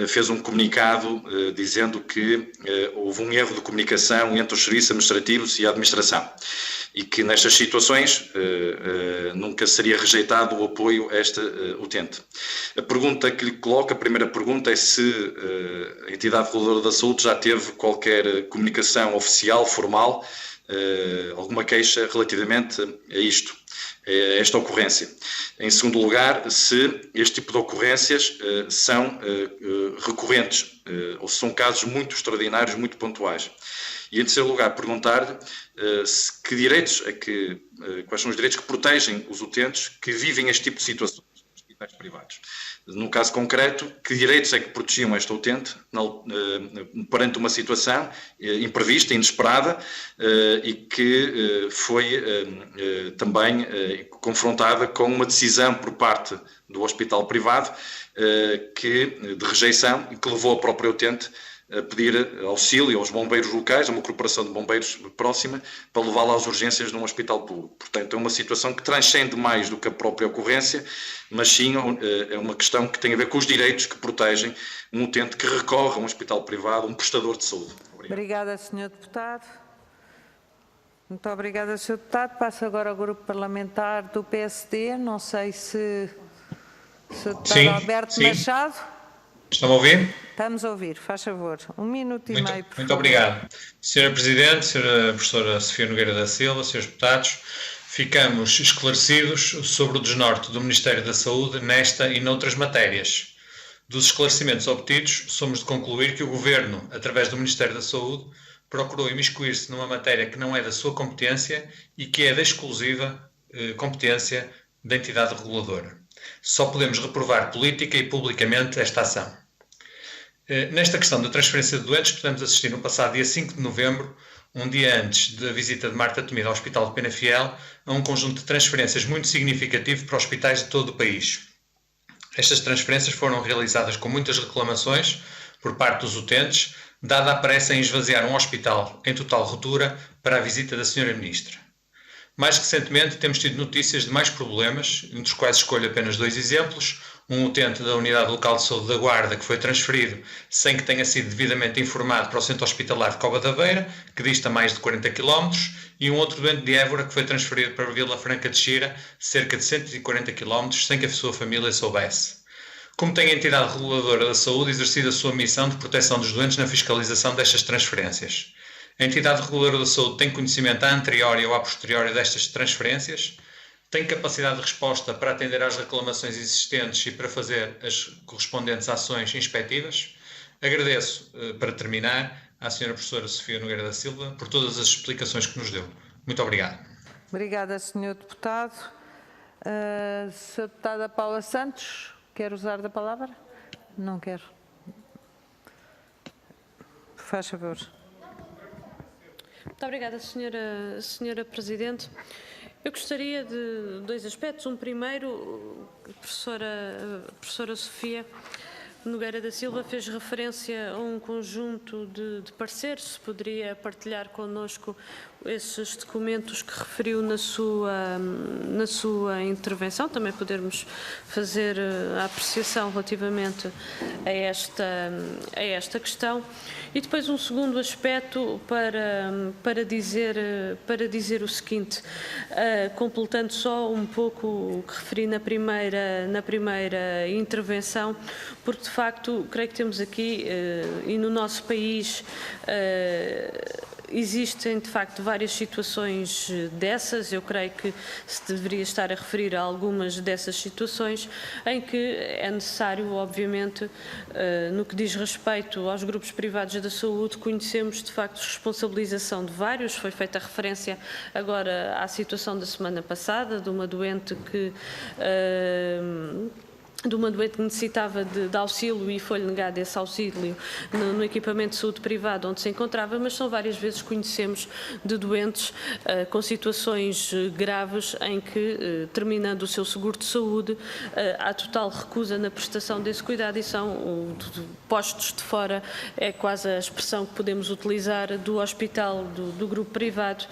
fez um comunicado dizendo que houve um erro de comunicação entre os serviços administrativos e a administração e que nestas situações nunca seria rejeitado o apoio a esta utente. A pergunta que lhe coloco, a primeira pergunta é se a entidade reguladora da saúde já teve qualquer comunicação oficial, formal, alguma queixa relativamente a isto, a esta ocorrência. Em segundo lugar, se este tipo de ocorrências são recorrentes ou se são casos muito extraordinários, muito pontuais. E em terceiro lugar, perguntar-lhe quais são os direitos que protegem os utentes que vivem este tipo de situações nos hospitais privados. No caso concreto, que direitos é que protegiam esta utente perante uma situação imprevista, inesperada e que foi também confrontada com uma decisão por parte do hospital privado de rejeição e que levou a própria utente a pedir auxílio aos bombeiros locais, a uma corporação de bombeiros próxima, para levá-la às urgências num hospital público. Portanto, é uma situação que transcende mais do que a própria ocorrência, mas sim é uma questão que tem a ver com os direitos que protegem um utente que recorre a um hospital privado, um prestador de saúde. Obrigada, Sr. Deputado. Muito obrigada, Sr. Deputado. Passo agora ao grupo parlamentar do PSD. Não sei se o Sr. Deputado Alberto Machado... Estão a ouvir? Estamos a ouvir, faz favor. 1 minuto e meio, por favor. Muito obrigado. Sra. Presidente, Sra. Professora Sofia Nogueira da Silva, Srs. Deputados, ficamos esclarecidos sobre o desnorte do Ministério da Saúde nesta e noutras matérias. Dos esclarecimentos obtidos, somos de concluir que o Governo, através do Ministério da Saúde, procurou imiscuir-se numa matéria que não é da sua competência e que é da exclusiva competência da entidade reguladora. Só podemos reprovar política e publicamente esta ação. Nesta questão da transferência de doentes, podemos assistir no passado dia 5 de novembro, um dia antes da visita de Marta Temido ao Hospital de Penafiel, a um conjunto de transferências muito significativo para hospitais de todo o país. Estas transferências foram realizadas com muitas reclamações por parte dos utentes, dada a pressa em esvaziar um hospital em total ruptura para a visita da Sra. Ministra. Mais recentemente, temos tido notícias de mais problemas, entre os quais escolho apenas 2 exemplos. Um utente da Unidade Local de Saúde da Guarda que foi transferido sem que tenha sido devidamente informado para o Centro Hospitalar de Cova da Beira, que dista mais de 40 km, e um outro doente de Évora que foi transferido para Vila Franca de Xira, cerca de 140 km, sem que a sua família soubesse. Como tem a entidade reguladora da saúde exercido a sua missão de proteção dos doentes na fiscalização destas transferências? A entidade reguladora da saúde tem conhecimento a anteriori ou a posteriori destas transferências? Tem capacidade de resposta para atender às reclamações existentes e para fazer as correspondentes ações inspectivas? Agradeço, para terminar, à Sra. Professora Sofia Nogueira da Silva por todas as explicações que nos deu. Muito obrigado. Obrigada, Sr. Deputado. Sra. Deputada Paula Santos, quer usar da palavra? Não quero. Faz favor. Muito obrigada, Senhora Presidente. Eu gostaria de 2 aspectos. Um primeiro, a professora Sofia Nogueira da Silva fez referência a um conjunto de pareceres. Se poderia partilhar connosco esses documentos que referiu na sua intervenção, também podermos fazer a apreciação relativamente a esta questão. E depois um segundo aspecto para dizer o seguinte, completando só um pouco o que referi na primeira intervenção, porque de facto creio que temos aqui e no nosso país existem, de facto, várias situações dessas. Eu creio que se deveria estar a referir a algumas dessas situações em que é necessário, obviamente, no que diz respeito aos grupos privados da saúde, conhecemos, de facto, responsabilização de vários. Foi feita referência agora à situação da semana passada, de uma doente que necessitava de auxílio e foi-lhe negado esse auxílio no equipamento de saúde privado onde se encontrava, mas são várias vezes conhecemos de doentes com situações graves em que, terminando o seu seguro de saúde, há total recusa na prestação desse cuidado e são postos de fora, é quase a expressão que podemos utilizar, do hospital, do grupo privado,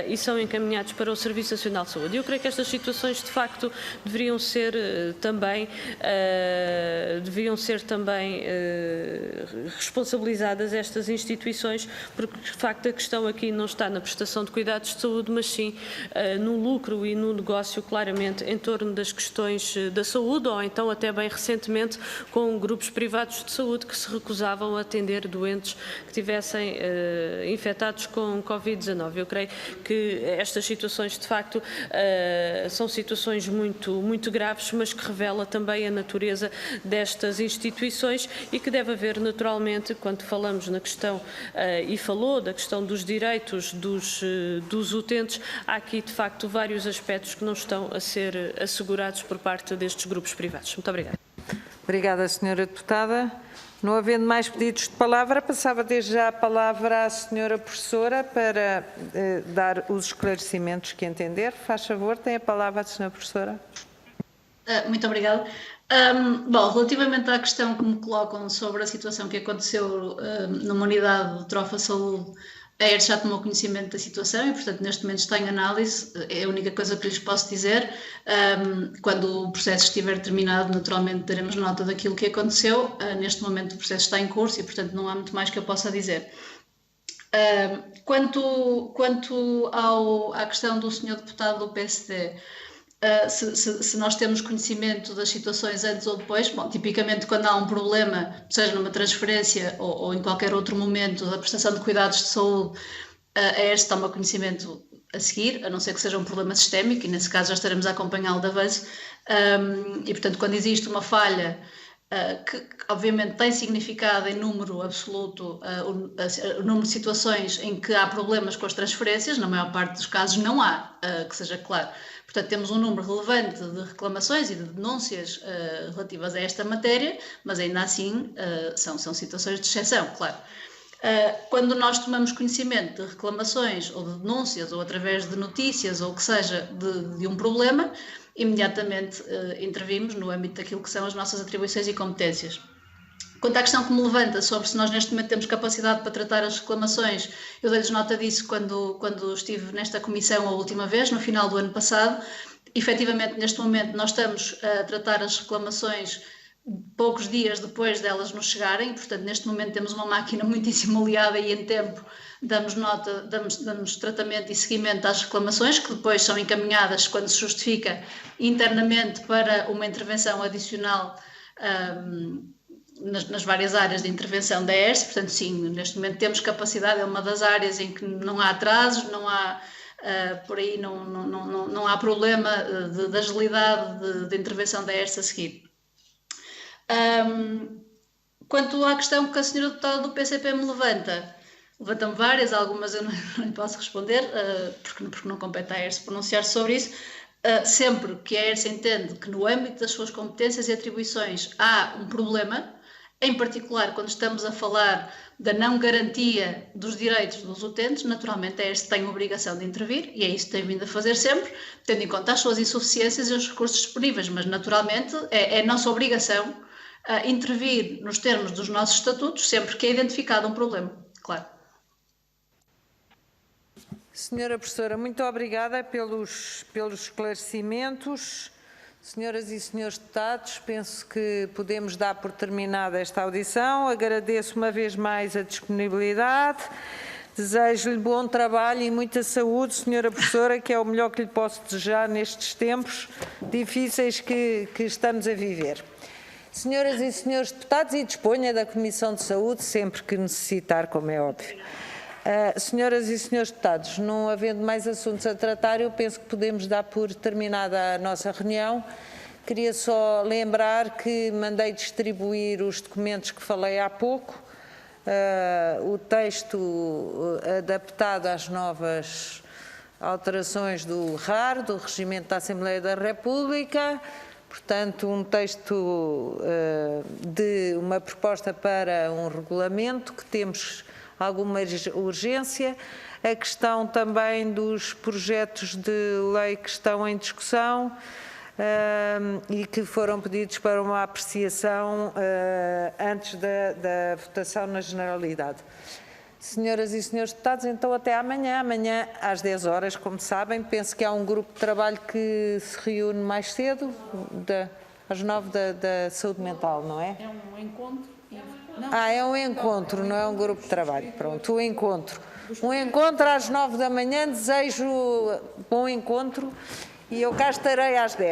e são encaminhados para o Serviço Nacional de Saúde. Eu creio que estas situações, de facto, deveriam ser também responsabilizadas estas instituições, porque de facto a questão aqui não está na prestação de cuidados de saúde, mas sim no lucro e no negócio claramente em torno das questões da saúde, ou então até bem recentemente com grupos privados de saúde que se recusavam a atender doentes que tivessem infectados com Covid-19. Eu creio que estas situações de facto são situações muito graves, mas que revela também a natureza destas instituições e que deve haver naturalmente, quando falamos na questão, e falou da questão dos direitos dos utentes, há aqui de facto vários aspectos que não estão a ser assegurados por parte destes grupos privados. Muito obrigada. Obrigada, Sra. Deputada. Não havendo mais pedidos de palavra, passava desde já a palavra à Sra. Professora para dar os esclarecimentos que entender. Faz favor, tem a palavra a Sra. Professora. Muito obrigada. Bom, relativamente à questão que me colocam sobre a situação que aconteceu numa unidade de Trofa Saúde, a ERS já tomou conhecimento da situação e, portanto, neste momento está em análise. É a única coisa que lhes posso dizer. Quando o processo estiver terminado, naturalmente daremos nota daquilo que aconteceu. Neste momento o processo está em curso e, portanto, não há muito mais que eu possa dizer. Quanto à questão do Sr. Deputado do PSD, se nós temos conhecimento das situações antes ou depois, bom, tipicamente quando há um problema, seja numa transferência ou em qualquer outro momento da prestação de cuidados de saúde, a ERS toma conhecimento a seguir, a não ser que seja um problema sistémico, e nesse caso já estaremos a acompanhá-lo de avanço, e portanto quando existe uma falha que obviamente tem significado em número absoluto, o número de situações em que há problemas com as transferências, na maior parte dos casos não há, que seja claro. Portanto, temos um número relevante de reclamações e de denúncias relativas a esta matéria, mas ainda assim são situações de exceção, claro. Quando nós tomamos conhecimento de reclamações ou de denúncias ou através de notícias ou o que seja de um problema, imediatamente intervimos no âmbito daquilo que são as nossas atribuições e competências. Quanto à questão que me levanta sobre se nós neste momento temos capacidade para tratar as reclamações, eu dei-lhes nota disso quando estive nesta comissão a última vez, no final do ano passado. Efetivamente, neste momento, nós estamos a tratar as reclamações poucos dias depois delas nos chegarem, portanto, neste momento temos uma máquina muitíssimo aliada e em tempo damos tratamento e seguimento às reclamações, que depois são encaminhadas, quando se justifica, internamente para uma intervenção adicional nas várias áreas de intervenção da ERSE. Portanto, sim, neste momento temos capacidade, é uma das áreas em que não há atrasos, não há... por aí não há problema de agilidade de intervenção da ERSE a seguir. Quanto à questão que a senhora deputada do PCP me levanta-me várias, algumas eu não lhe posso responder, porque não compete à ERSE pronunciar sobre isso. Sempre que a ERSE entende que no âmbito das suas competências e atribuições há um problema, em particular quando estamos a falar da não garantia dos direitos dos utentes, naturalmente a ERSE tem a obrigação de intervir, e é isso que tem vindo a fazer sempre, tendo em conta as suas insuficiências e os recursos disponíveis, mas naturalmente é nossa obrigação intervir nos termos dos nossos estatutos sempre que é identificado um problema, claro. Senhora professora, muito obrigada pelos esclarecimentos. Senhoras e senhores deputados, penso que podemos dar por terminada esta audição. Agradeço uma vez mais a disponibilidade. Desejo-lhe bom trabalho e muita saúde, senhora professora, que é o melhor que lhe posso desejar nestes tempos difíceis que estamos a viver. Senhoras e senhores deputados, e disponha da Comissão de Saúde sempre que necessitar, como é óbvio. Senhoras e senhores deputados, não havendo mais assuntos a tratar, eu penso que podemos dar por terminada a nossa reunião. Queria só lembrar que mandei distribuir os documentos que falei há pouco, o texto adaptado às novas alterações do RAR, do Regimento da Assembleia da República, portanto um texto de uma proposta para um regulamento que temos alguma urgência, a questão também dos projetos de lei que estão em discussão e que foram pedidos para uma apreciação antes da votação na Generalidade. Senhoras e senhores deputados, então até amanhã. Amanhã às 10 horas, como sabem, penso que há um grupo de trabalho que se reúne mais cedo, às 9 da saúde mental, não é? É um encontro. É um encontro, não é um grupo de trabalho. Pronto, o encontro. Um encontro às 9 da manhã, desejo bom encontro e eu cá estarei às 10.